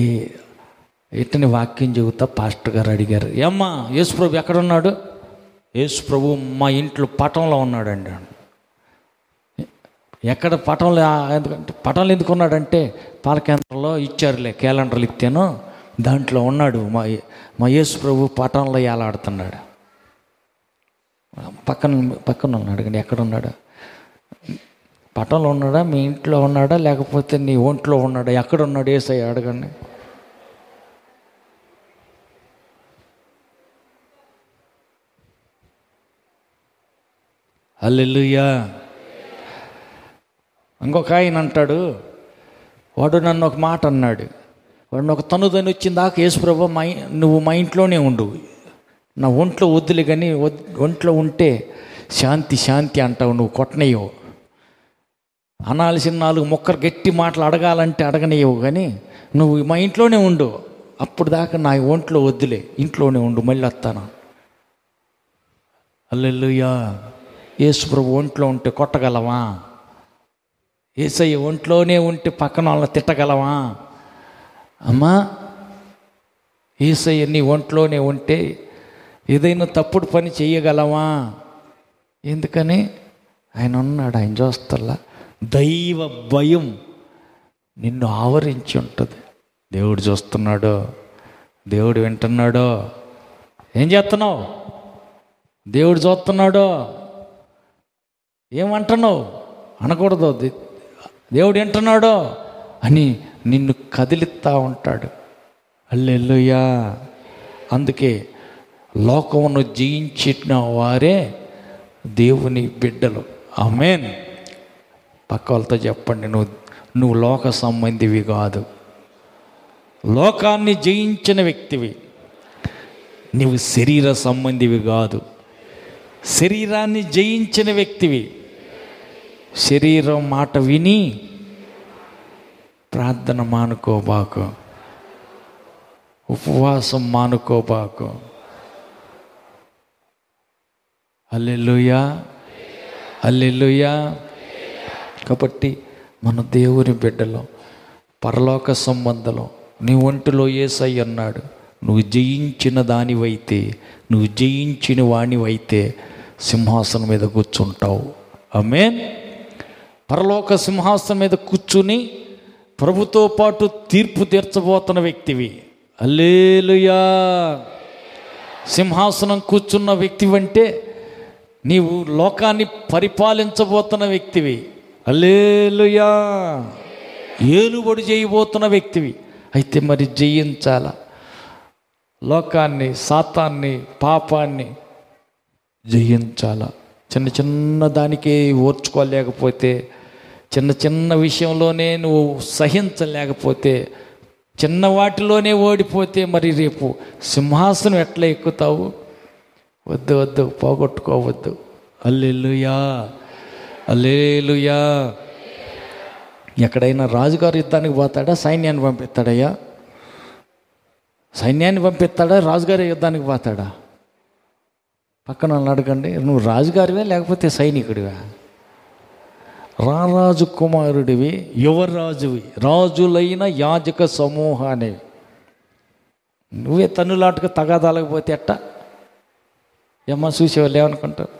ఇతని వాక్యం చెబుతా పాస్టర్ గారు అడిగారు, ఏమ్మా యేసు ప్రభు ఎక్కడున్నాడు? యేసు ప్రభు మా ఇంట్లో పటంలో ఉన్నాడండి. ఎక్కడ పటంలో? ఎందుకంటే పటంలో ఎందుకు ఉన్నాడంటే పాల కేంద్రంలో ఇచ్చారులే క్యాలెండర్లు ఇచ్చాను, దాంట్లో ఉన్నాడు. మా యేసు ప్రభు పటంలో ఏలాడుతున్నాడు. పక్కన ఉన్నాడు కానీ ఎక్కడ ఉన్నాడు? పటంలో ఉన్నాడా? మీ ఇంట్లో ఉన్నాడా? లేకపోతే నీ ఒంట్లో ఉన్నాడా? ఎక్కడ ఉన్నాడు యేసయ్య అడగండి. హల్లెలూయా. ఇంకొక ఆయన అంటాడు, వాడు నన్ను ఒక మాట అన్నాడు, వాడు ఒక తనుదని వచ్చిన దాకా యేసు ప్రభు నువ్వు మా ఇంట్లోనే ఉండు, నా ఒంట్లో వద్దులే, కానీ ఒంట్లో ఉంటే శాంతి అంటావు, నువ్వు కొట్టనేయవు, అనాల్సిన 4 ముక్కలు గట్టి మాటలు అడగాలంటే అడగనేయవు, కానీ నువ్వు మా ఇంట్లోనే ఉండు, అప్పుడు దాకా నా ఒంట్లో వద్దులే, ఇంట్లోనే ఉండు, మళ్ళీ వస్తాను. హల్లెలూయా. యేసు ప్రభు ఒంట్లో ఉంటే కొట్టగలవా? యేసయ్య ఒంట్లోనే ఉంటే పక్కన వాళ్ళని తిట్టగలవా? అమ్మా, యేసయ్య నీ ఒంట్లోనే ఉంటే ఏదైనా తప్పుడు పని చేయగలవా? ఎందుకని? ఆయన ఉన్నాడు, ఆయన చూస్తల్లా. దైవ భయం నిన్ను ఆవరించి ఉంటుంది. దేవుడు చూస్తున్నాడో, దేవుడు వింటున్నాడో. ఏం చేస్తున్నావు? దేవుడు చూస్తున్నాడో. ఏమంటున్నావు అనకూడదు. దేవుడు వింటున్నాడో అని నిన్ను కదిలిస్తూ ఉంటాడు. హల్లెలూయా. అందుకే లోకమును జయించిన వారే దేవుని బిడ్డలు. ఆమేన్. పక్క వాళ్ళతో చెప్పండి, నువ్వు లోక సంబంధివి కాదు, లోకాన్ని జయించిన వ్యక్తివి. నువ్వు శరీర సంబంధివి కాదు, శరీరాన్ని జయించిన వ్యక్తివి. శరీరం మాట విని ప్రార్థన మానుకోబాకు, ఉపవాసం మానుకోబాకు. హల్లెలూయా, హల్లెలూయా. కాబట్టి మన దేవుని బిడ్డలో, పరలోక సంబంధంలో నీ ఒంటిలో యేసయ్య అన్నాడు. నువ్వు జయించిన దానివైతే, నువ్వు జయించిన వానివైతే సింహాసనం మీద కూర్చుంటావు. ఆమేన్. పరలోక సింహాసనం మీద కూర్చుని ప్రభుతో పాటు తీర్పు తీర్చబోతున్న వ్యక్తివి. హల్లెలూయా. సింహాసనం కూర్చున్న వ్యక్తివంటే నీవు లోకాన్ని పరిపాలించబోతున్న వ్యక్తివి. హల్లెలూయా. ఏలుబడి చేయబోతున్న వ్యక్తివి. అయితే మరి జయించాల. లోకాన్ని, సాతాన్ని, పాపాన్ని జయించాల. చిన్న చిన్న దానికే ఓర్చుకోలేకపోతే, చిన్న చిన్న విషయంలోనే నువ్వు సహించలేకపోతే, చిన్న వాటిలోనే ఓడిపోతే మరి రేపు సింహాసనం ఎట్లా ఎక్కుతావు? వద్దు వద్దు, పోగొట్టుకోవద్దు. హల్లెలూయా, హల్లెలూయా. ఎక్కడైనా రాజుగారు యుద్ధానికి పోతాడా, సైన్యాన్ని పంపిస్తాడయ్యా? సైన్యాన్ని పంపిస్తాడా, రాజుగారి యుద్ధానికి పోతాడా? పక్కన వాళ్ళని అడగండి, నువ్వు రాజుగారివే లేకపోతే సైనికుడివా? రారాజు కుమారుడివి, యువరాజువి, రాజులైన యాజక సమూహాన్ని నువ్వే తన్నులాటకు తగాదాలకు పోతే ఎట్ట? ఏమో చూసేవాళ్ళు ఏమనుకుంటారు,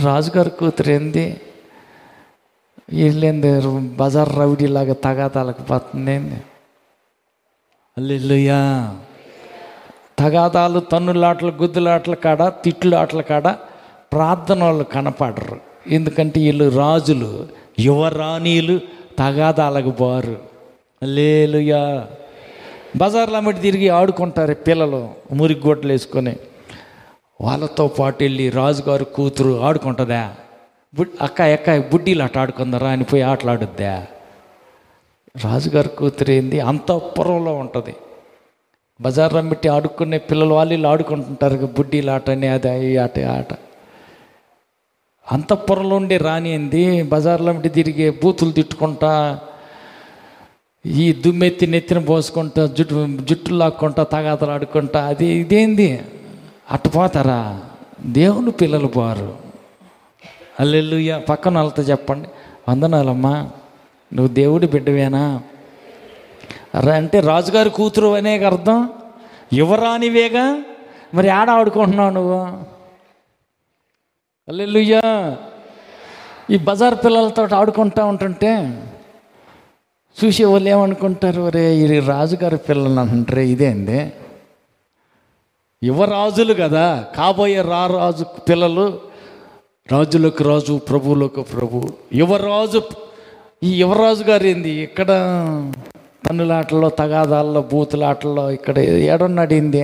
రాజుగారి కూతురు ఏంది, వీళ్ళేంది బజార్ రౌడీలాగా తగాదాలకు పోతుంది ఏంది? హల్లెలూయా. తగాదాలు, తన్నులాటలు, గుద్దులాటల కాడ, తిట్లులాటల కాడ ప్రార్థన వాళ్ళు కనపడరు. ఎందుకంటే వీళ్ళు రాజులు, యువరాణీలు, తగాదాలకు బారు. హల్లెలూయా. బజార్లో అమ్మటి తిరిగి ఆడుకుంటారు పిల్లలు, మురికి గొడ్డలు వేసుకొని. వాళ్ళతో పాటు వెళ్ళి రాజుగారు కూతురు ఆడుకుంటుందా? అక్క బుడ్డీలు ఆడుకుందరా అని పోయి ఆటలాడుద్దా? రాజుగారి కూతురు ఏంది, అంతఃపురంలో ఉంటుంది. బజార్లో పెట్టి ఆడుకునే పిల్లలు వాళ్ళు ఆడుకుంటుంటారు, బుడ్డీలు ఆట అని, అది ఈ ఆట ఆట. అంతఃపురంలో ఉండే రాణి ఏంది, బజార్లో పెట్టి తిరిగే బూతులు తిట్టుకుంటా, ఈ దుమ్మెత్తి నెత్తిన పోసుకుంటా, జుట్టు లాక్కుంటా, తగాతలు ఆడుకుంటా, అది ఇదేంది? అట్టుపోతారా? దేవుని పిల్లలు బారు. హల్లెలూయా. పక్కన వాళ్ళతో చెప్పండి, వందనాలమ్మా, నువ్వు దేవుడి బిడ్డవేనా? అంటే రాజుగారి కూతురు అనే అర్థం, యువరానివేగా, మరి ఆడ ఆడుకుంటున్నావు నువ్వు? హల్లెలూయా. ఈ బజార్ పిల్లలతో ఆడుకుంటా ఉంటుంటే చూసే వాళ్ళు ఏమనుకుంటారు, రే ఇది రాజుగారి పిల్లలు అంటారే, ఇదేంది? యువరాజులు కదా, కాబోయే రాజు పిల్లలు, రాజులకు రాజు, ప్రభువులకు ప్రభు, యువరాజు. ఈ యువరాజు గారు ఏంది ఇక్కడ పన్నులాటల్లో, తగాదాల్లో, బూతులాటల్లో ఇక్కడ ఏడున్నాడు ఏంది?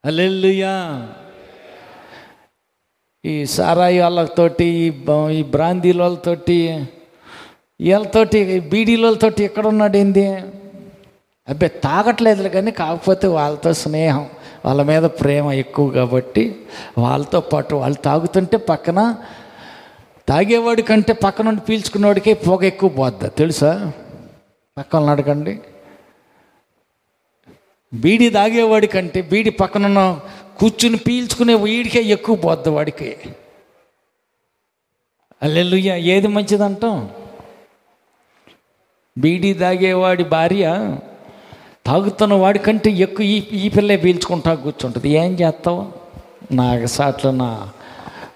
హల్లెలూయా. ఈ సారాయి వాళ్ళతోటి, ఈ బ్రాందీలతోటి, వీళ్ళతోటి, బీడీలతోటి ఎక్కడున్నాడు ఏంది? అబ్బే తాగట్లేదు కానీ, కాకపోతే వాళ్ళతో స్నేహం, వాళ్ళ మీద ప్రేమ ఎక్కువ కాబట్టి వాళ్ళతో పాటు వాళ్ళు తాగుతుంటే పక్కన తాగేవాడి కంటే పక్కన నుండి పీల్చుకునేవాడికే పొగ ఎక్కువ పోద్దా తెలుసా? పక్కన అడగండి. బీడీ తాగేవాడి కంటే, బీడీ పక్కనున్న కూర్చుని పీల్చుకునే వీడికే ఎక్కువ పోద్ది వాడికి. హల్లెలూయా. ఏది మంచిదంటాం? బీడీ తాగేవాడి భార్య తాగుతున్న వాడికంటే ఎక్కువ ఈ పిల్లే పీల్చుకుంటా కూర్చుంటుంది. ఏం చేస్తావు? నా సాట్లో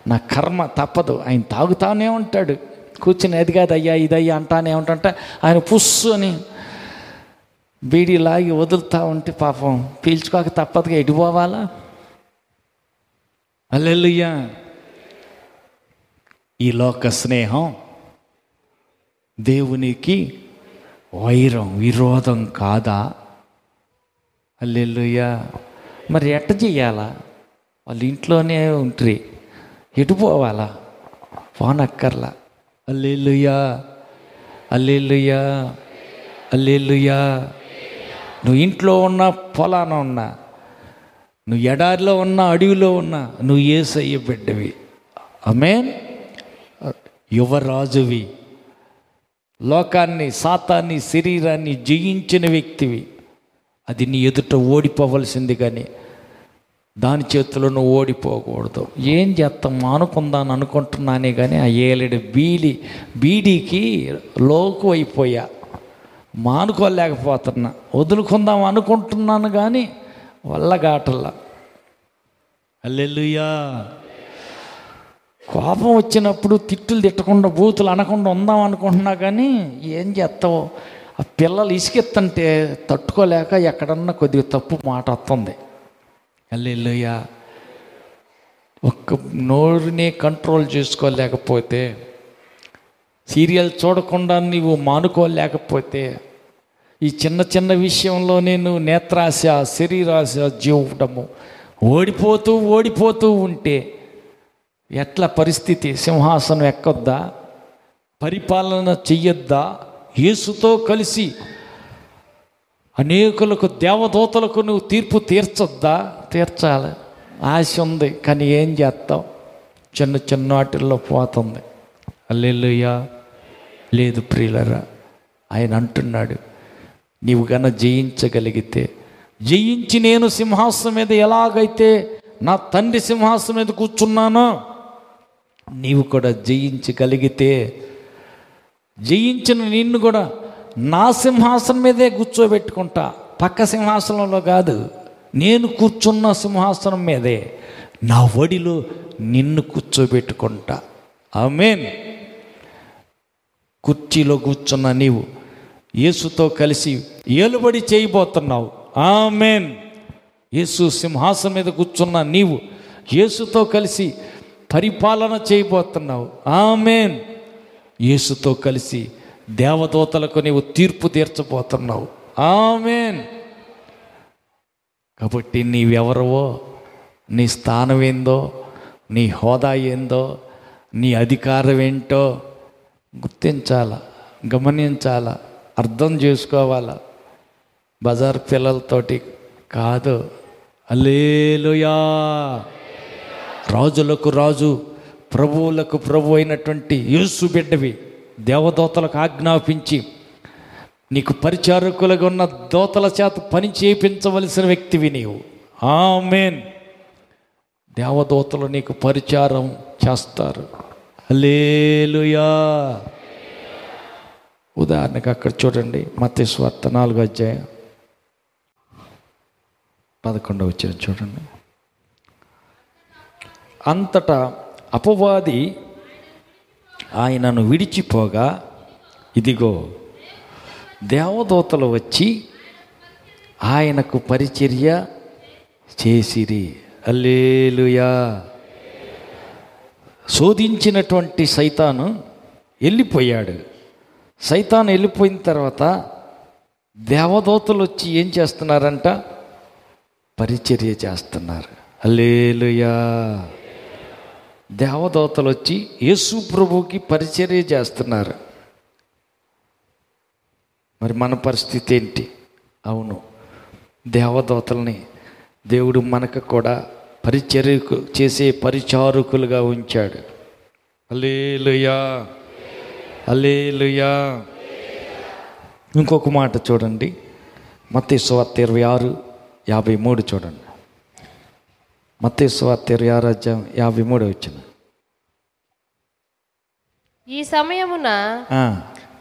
నా కర్మ తప్పదు. ఆయన తాగుతానే ఉంటాడు, కూర్చుని అది కాదు అయ్యా ఇదయ్యా అంటానే ఉంటుంటే ఆయన పుస్సు అని బీడీ లాగి వదులుతూ ఉంటే పాపం పీల్చుకోక తప్పదుగా ఎడిపోవాలా. హల్లెలూయా. ఈ లోక స్నేహం దేవునికి వైరం విరోధం కాదా? హల్లెలూయా. మరి ఎట్ట చెయ్యాలా? వాళ్ళ ఇంట్లోనే ఉంట్రి, ఎటు పోవాలా? పోనక్కర్లా. హల్లెలూయా, హల్లెలూయా, హల్లెలూయా. నువ్వు ఇంట్లో ఉన్నా, పొలాన ఉన్నా, నువ్వు ఎడారిలో ఉన్నా, అడవిలో ఉన్నా, నువ్వు యేసయ్య బిడ్డవి. ఆమేన్. యువరాజువి, లోకాన్ని, సాతాన్ని, శరీరాన్ని జయించిన వ్యక్తివి. అది నీ ఎదుట ఓడిపోవలసింది, కానీ దాని చేతిలో నువ్వు ఓడిపోకూడదు. ఏం చేస్తాం? మానుకుందాను అనుకుంటున్నానే కానీ ఆ ఏలేడు బీడీకి లోకు అయిపోయా, మానుకోలేకపోతున్నా. వదులుకుందాం అనుకుంటున్నాను కానీ వల్లగాటల్లా. హల్లెలూయా. కోపం వచ్చినప్పుడు తిట్టులు తిట్టకుండా, బూతులు అనకుండా ఉందాం అనుకుంటున్నా కానీ ఏం చేస్తావు? ఆ పిల్లలు ఇసుకెత్తంటే తట్టుకోలేక ఎక్కడన్నా కొద్దిగా తప్పు మాట వస్తుంది. హల్లెలూయా. ఒక్క నోరునే కంట్రోల్ చేసుకోలేకపోతే, సీరియల్ చూడకుండా నీవు మానుకోలేకపోతే, ఈ చిన్న చిన్న విషయంలోనే నువ్వు నేత్రాశ, శరీరాశ జీవడము ఓడిపోతూ ఉంటే ఎట్లా పరిస్థితి? సింహాసనం ఎక్కొద్దా? పరిపాలన చెయ్యొద్దా? యేసుతో కలిసి అనేకులకు, దేవదూతలకు నువ్వు తీర్పు తీర్చొద్దా? తీర్చాలి. ఆశ ఉంది, కానీ ఏం చేస్తావు? చిన్న చిన్న వాటిల్లో పోతుంది. హల్లెలూయా. లేదు ప్రియులరా, ఆయన అంటున్నాడు, నీవు గన జయించగలిగితే, జయించి నేను సింహాసనం మీద ఎలాగైతే నా తండ్రి సింహాసనం మీద కూర్చున్నానో నీవు కూడా జయించగలిగితే, జయించిన నిన్ను కూడా నా సింహాసనం మీదే కూర్చోబెట్టుకుంటా. పక్క సింహాసనంలో కాదు, నేను కూర్చున్న సింహాసనం మీదే నా ఒడిలో నిన్ను కూర్చోబెట్టుకుంటా. ఆమేన్. కుర్చీలో కూర్చున్న నీవు యేసుతో కలిసి ఏలుబడి చేయబోతున్నావు. ఆమేన్. యేసు సింహాసనం మీద కూర్చున్న నీవు యేసుతో కలిసి పరిపాలన చేయబోతున్నావు. ఆమేన్. యేసుతో కలిసి దేవదూతలకు నీవు తీర్పు తీర్చబోతున్నావు. ఆమేన్. కాబట్టి నీవెవరవో, నీ స్థానం ఏందో, నీ హోదా ఏందో, నీ అధికారం ఏంటో గుర్తించాలా, గమనించాలా, అర్థం చేసుకోవాలా. బజార్ పిల్లలతోటి కాదు. హల్లెలూయా. రాజులకు రాజు, ప్రభువులకు ప్రభు అయినటువంటి యేసు బిడ్డవి. దేవదూతలకు ఆజ్ఞాపించి నీకు పరిచారకులుగా ఉన్న దూతల చేత పని చేయించవలసిన వ్యక్తివి నీవు. ఆమేన్. దేవదూతలు నీకు పరిచారం చేస్తారు. హల్లెలూయా. ఉదాహరణకు అక్కడ చూడండి, మత్తయి సువార్త 4వ అధ్యాయం 11వ వచనం చూడండి. అంతటా అపవాది ఆయనను విడిచిపోగా, ఇదిగో దేవదూతలు వచ్చి ఆయనకు పరిచర్య చేసిరి. హల్లెలూయా. శోధించినటువంటి సైతాను వెళ్ళిపోయాడు. సైతాను వెళ్ళిపోయిన తర్వాత దేవదూతలు వచ్చి ఏం చేస్తున్నారంట? పరిచర్య చేస్తున్నారు. హల్లెలూయా. దేవదూతలు వచ్చి యేసు ప్రభువుకి పరిచర్య చేస్తున్నారు. మరి మన పరిస్థితి ఏంటి? అవును, దేవదూతల్ని దేవుడు మనకు కూడా పరిచర్య చేసే పరిచారకులుగా ఉంచాడు. హల్లెలూయా, హల్లెలూయా. ఇంకొక మాట చూడండి, మత్తయి సువార్త 26:53 చూడండి. మత్తయి సువార్త 26:53. ఈ సమయమున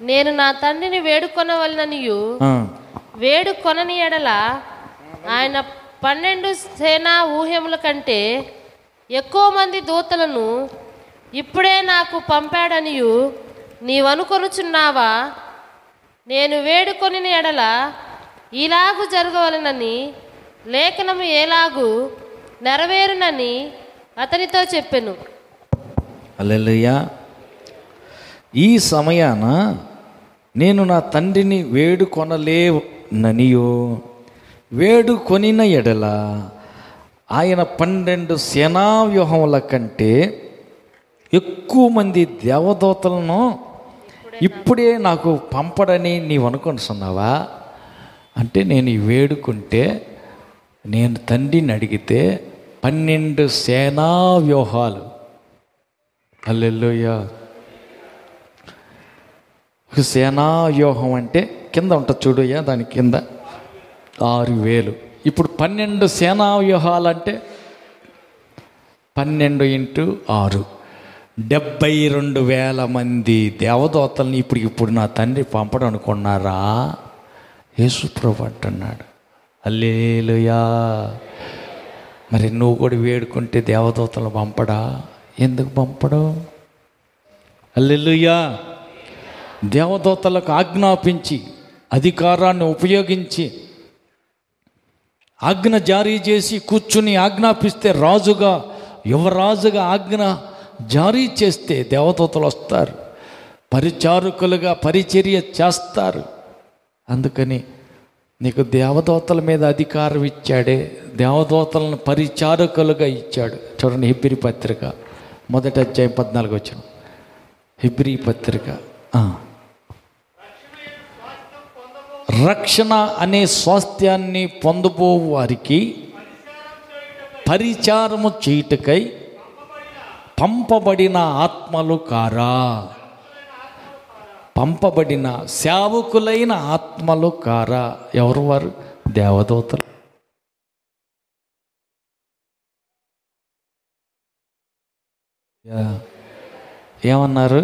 నేను నా తండ్రిని వేడుకొనవలననియు వేడుకొనని ఎడల ఆయన 12 సేనా ఊహ్యముల కంటే ఎక్కువ మంది దూతలను ఇప్పుడే నాకు పంపాడనియు నీవనుకొనుచున్నావా? నేను వేడుకొని ఎడల ఇలాగు జరగవలనని లేఖనము ఎలాగు నెరవేరునని అతనితో చెప్పెను. హల్లెలూయా. ఈ సమయాన నేను నా తండ్రిని వేడుకొనలేననియో వేడుకొనిన ఎడల ఆయన 12 సేనావ్యూహముల కంటే ఎక్కువ మంది దేవదూతలను ఇప్పుడే నాకు పంపడని నీవు అనుకుంటున్నావా? అంటే నేను వేడుకుంటే, నేను తండ్రిని అడిగితే 12 సేనావ్యూహాలు. హల్లెలూయా. సేనావ్యూహం అంటే కింద ఉంటుంది చూడయ్యా, దాని కింద 6000. ఇప్పుడు 12 సేనావ్యూహాలు అంటే 12 × 6 72,000 మంది దేవదూతల్ని ఇప్పుడు నా తండ్రి పంపడం అనుకున్నారా? యేసుప్రభు అంటున్నాడు. హల్లెలూయా. మరి నువ్వు కూడా వేడుకుంటే దేవదూతలను పంపడా? ఎందుకు పంపడు? హల్లెలూయా. దేవదూతలకు ఆజ్ఞాపించి అధికారాన్ని ఉపయోగించి ఆజ్ఞ జారీ చేసి కూర్చుని ఆజ్ఞాపిస్తే రాజుగా, యువరాజుగా ఆజ్ఞ జారీ చేస్తే దేవదూతలు వస్తారు, పరిచారకులుగా పరిచర్య చేస్తారు. అందుకని నీకు దేవదూతల మీద అధికారం ఇచ్చాడే, దేవదూతలను పరిచారకులుగా ఇచ్చాడు. చూడండి, హెబ్రీ పత్రిక 1:14. హెబ్రీ పత్రిక. రక్షణ అనే స్వాస్థ్యాన్ని పొందబో వారికి పరిచారము చేయుటకై పంపబడిన ఆత్మలు కారా? పంపబడిన సేవకులైన ఆత్మలు కారా? ఎవరు వారు? దేవదూతలు. ఏమన్నారు?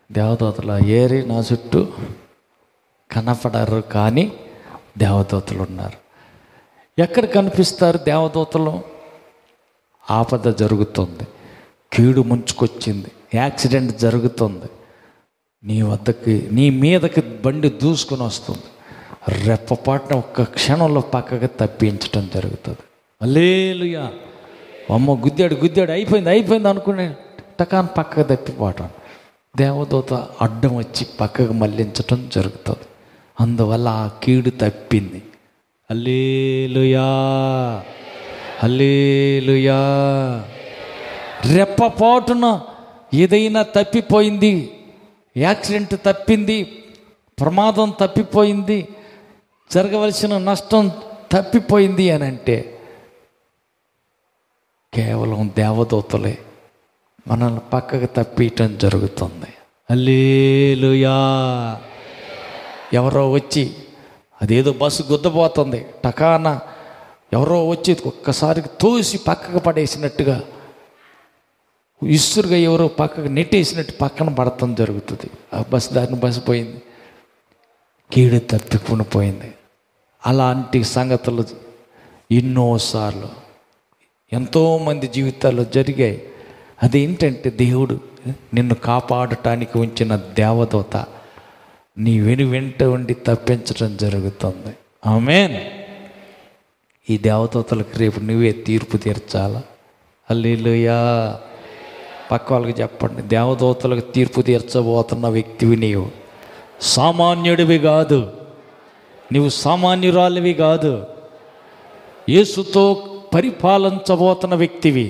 దేవదూతలు ఏరి నా చుట్టూ కనపడరు, కానీ దేవదూతలు ఉన్నారు. ఎక్కడ కనిపిస్తారు దేవదూతలు? ఆపద జరుగుతుంది, కీడు ముంచుకొచ్చింది, యాక్సిడెంట్ జరుగుతుంది, నీ వద్దకి, నీ మీదకి బండి దూసుకొని వస్తుంది, రెప్పపాటున ఒక్క క్షణంలో పక్కకి తప్పించడం జరుగుతుంది. హల్లెలూయా. అమ్మ గుద్దాడు అయిపోయింది అనుకునే టకాన్ పక్కకు తప్పిపోవటం, దేవదూత అడ్డం వచ్చి పక్కకు మళ్ళించటం జరుగుతుంది. అందువల్ల ఆ కీడు తప్పింది. హల్లెలూయా. హల్లెలూయా. రెప్పపాటున ఏదైనా తప్పిపోయింది, యాక్సిడెంట్ తప్పింది, ప్రమాదం తప్పిపోయింది, జరగవలసిన నష్టం తప్పిపోయింది అని అంటే కేవలం దేవదూతలే మనల్ని పక్కకు తప్పియటం జరుగుతుంది. హల్లెలూయా. ఎవరో వచ్చి, అదేదో బస్సు గుద్దపోతుంది, టకాన ఎవరో వచ్చి ఒక్కసారికి తోసి పక్కకు పడేసినట్టుగా, ఇసురుగా ఎవరో పక్కకు నెట్టేసినట్టు పక్కన పడటం జరుగుతుంది. ఆ బస్సు పోయింది, కీడు తప్పికొని పోయింది. అలాంటి సంగతులు ఎన్నోసార్లు ఎంతోమంది జీవితాల్లో జరిగాయి. అదేంటంటే దేవుడు నిన్ను కాపాడటానికి ఉంచిన దేవదూత నీ వెంట ఉండి తప్పించడం జరుగుతుంది. ఆమేన్. ఈ దేవదూతలకు రేపు నువ్వే తీర్పు తీర్చాలా? హల్లెలూయా. పక్క వాళ్ళకి చెప్పండి, దేవదూతలకు తీర్పు తీర్చబోతున్న వ్యక్తివి నీవు. సామాన్యుడివి కాదు, నీవు సామాన్యురాలివి కాదు. యేసుతో పరిపాలించబోతున్న వ్యక్తివి,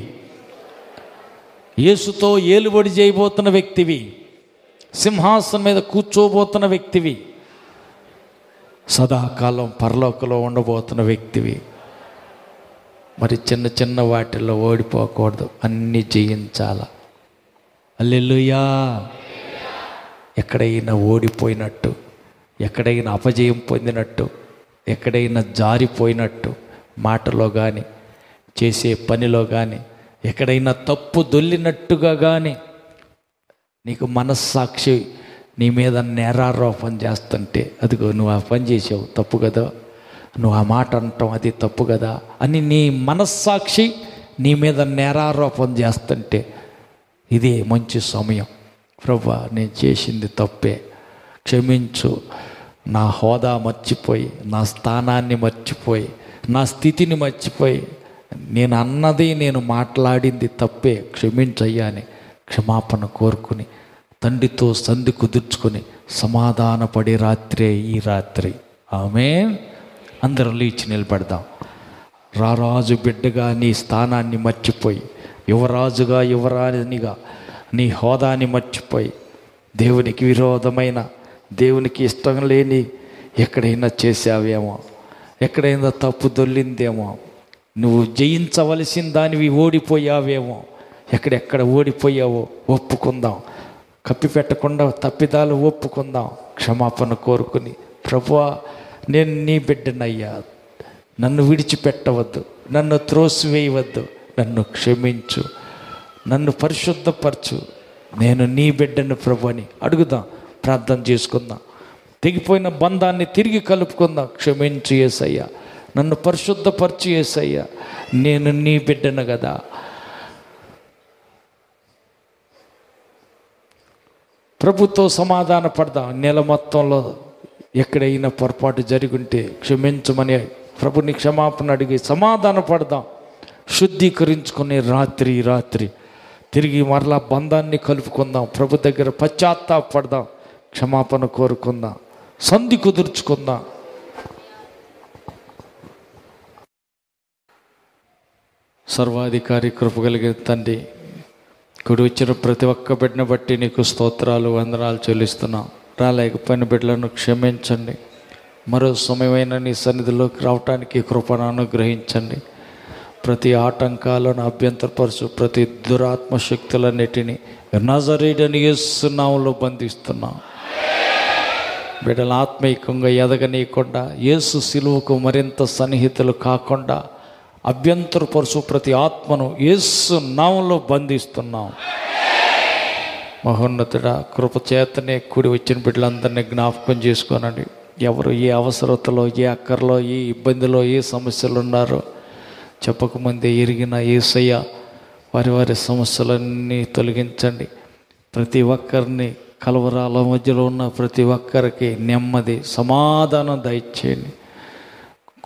యేసుతో ఏలుబడి చేయబోతున్న వ్యక్తివి, సింహాసనం మీద కూర్చోబోతున్న వ్యక్తివి, సదాకాలం పరలోకంలో ఉండబోతున్న వ్యక్తివి. మరి చిన్న చిన్న వాటిల్లో ఓడిపోకూడదు, అన్నీ జయించాల. హల్లెలూయా. ఎక్కడైనా ఓడిపోయినట్టు, ఎక్కడైనా అపజయం పొందినట్టు, ఎక్కడైనా జారిపోయినట్టు మాటలో కానీ చేసే పనిలో కానీ ఎక్కడైనా తప్పు దొల్లినట్టుగా కానీ నీకు మనస్సాక్షి నీ మీద నేరారోపణ చేస్తుంటే, అదిగో నువ్వు ఆ పని చేసావు తప్పు కదా, నువ్వు ఆ మాట అనటం అది తప్పు కదా అని నీ మనస్సాక్షి నీ మీద నేరారోపణ చేస్తుంటే ఇదే మంచి సమయం. ప్రభువా, నేను చేసింది తప్పే, క్షమించు. నా హోదా మర్చిపోయి, నా స్థానాన్ని మర్చిపోయి, నా స్థితిని మర్చిపోయి, నేను అన్నది నేను మాట్లాడింది తప్పే, క్షమించయ్యా అని క్షమాపణ కోరుకుని తండ్రితో సంధి కుదుర్చుకొని సమాధానపడే రాత్రే ఈ రాత్రి. ఆమేన్. అందరం లేచి నిలబడదాం. రారాజు బిడ్డగా నీ స్థానాన్ని మర్చిపోయి, యువరాజుగా యువరాణిగా నీ హోదాని మర్చిపోయి, దేవునికి విరోధమైన, దేవునికి ఇష్టం లేని ఎక్కడైనా చేసావేమో, ఎక్కడైనా తప్పు దొల్లిందేమో, నువ్వు జయించవలసిన దానివి ఓడిపోయావేమో, ఎక్కడెక్కడ ఓడిపోయావో ఒప్పుకుందాం. కప్పిపెట్టకుండా తప్పిదాలు ఒప్పుకుందాం. క్షమాపణ కోరుకుని, ప్రభువా, నేను నీ బిడ్డనయ్యా, నన్ను విడిచిపెట్టవద్దు, నన్ను త్రోసివేయవద్దు, నన్ను క్షమించు, నన్ను పరిశుద్ధపరచు, నేను నీ బిడ్డను ప్రభు అని అడుగుదాం. ప్రార్థన చేసుకుందాం. తెగిపోయిన బంధాన్ని తిరిగి కలుపుకుందాం. క్షమించు యేసయ్యా, నన్ను పరిశుద్ధపరచు యేసయ్యా, నేను నీ బిడ్డను కదా. ప్రభుతో సమాధాన పడదాం. నెల మొత్తంలో ఎక్కడైనా పొరపాటు జరుగుంటే క్షమించమని ప్రభుని క్షమాపణ అడిగి సమాధాన పడదాం. శుద్ధీకరించుకునే రాత్రి తిరిగి మరలా బంధాన్ని కలుపుకుందాం. ప్రభు దగ్గర పశ్చాత్తాపడదాం, క్షమాపణ కోరుకుందాం, సంధి కుదుర్చుకుందాం. సర్వాధికారి కృప కలిగిన తండ్రి, కుడి వచ్చిన ప్రతి ఒక్క బిడ్డను బట్టి నీకు స్తోత్రాలు, వందనాలు చెల్లిస్తున్నాం. రాలేకపోయిన బిడ్డలను క్షమించండి. మరో సమయమైన నీ సన్నిధిలోకి రావటానికి కృపను అనుగ్రహించండి. ప్రతి ఆటంకాలను అభ్యంతరపరచు, ప్రతి దురాత్మ శక్తులన్నిటినీ నజరేయుడైన యేసు నామములో బంధిస్తున్నాం. బిడ్డలు ఆత్మీయంగా ఎదగనీయకుండా, యేసు శిలువకు మరింత సన్నిహితులు కాకుండా అభ్యంతరపరచు ప్రతి ఆత్మను యేసు నామములో బంధిస్తున్నాం. మహోన్నతుడా, కృపచేతనే కూడి వచ్చిన బిడ్డలందరినీ జ్ఞాపకం చేసుకోనండి. ఎవరు ఏ అవసరతలో, ఏ అక్కర్లో, ఏ ఇబ్బందిలో, ఏ సమస్యలు ఉన్నారో చెప్పకముందే ఎరిగిన యేసయ్య వారి వారి సమస్యలన్నీ తొలగించండి. ప్రతి ఒక్కరిని, కలవరాల మధ్యలో ఉన్న ప్రతి ఒక్కరికి నెమ్మది, సమాధానం దయచేయండి.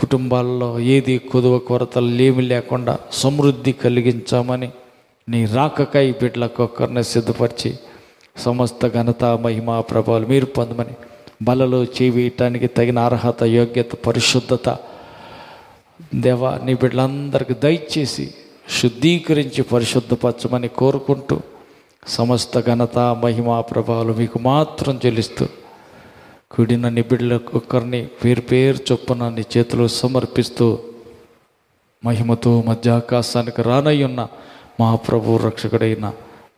కుటుంబాల్లో ఏది కొదువ కొరతలు లేమి లేకుండా సమృద్ధి కలిగించామని నీ రాకకై బిడ్డలకు ఒక్కరిని సిద్ధపరిచి సమస్త ఘనత, మహిమ, ప్రభావాలు మీరు పొందమని, బలలో చేవేయటానికి తగిన అర్హత, యోగ్యత, పరిశుద్ధత దేవా నీ బిడ్డలందరికీ దయచేసి శుద్ధీకరించి పరిశుద్ధపరచమని కోరుకుంటూ, సమస్త ఘనత, మహిమ, ప్రభావాలు మీకు మాత్రం చెల్లిస్తూ, కూడిన నీ బిడ్డలకు ఒక్కరిని పేరు పేరు చొప్పున నీ చేతిలో సమర్పిస్తూ, మహిమతో మధ్యాకాశానికి రానయ్యున్న మా ప్రభు రక్షకుడైన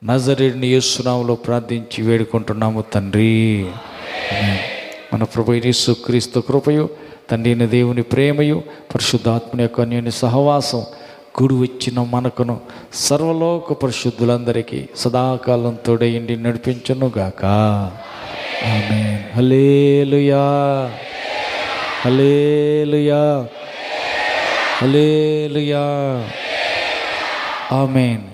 నజరేయుని యేసు నామములో ప్రార్థించి వేడుకుంటున్నాము తండ్రి. మన ప్రభు యేసు క్రీస్తు కృపయు, తండ్రి అయిన దేవుని ప్రేమయు, పరిశుద్ధాత్మని యొక్క అన్యోన్య సహవాసం కూడి వచ్చిన మనకును సర్వలోక పరిశుద్ధులందరికీ సదాకాలం తోడైండి నడిపించును గాక. ఆమేన్. హల్లెలూయా, హల్లెలూయా, హల్లెలూయా. ఆమేన్.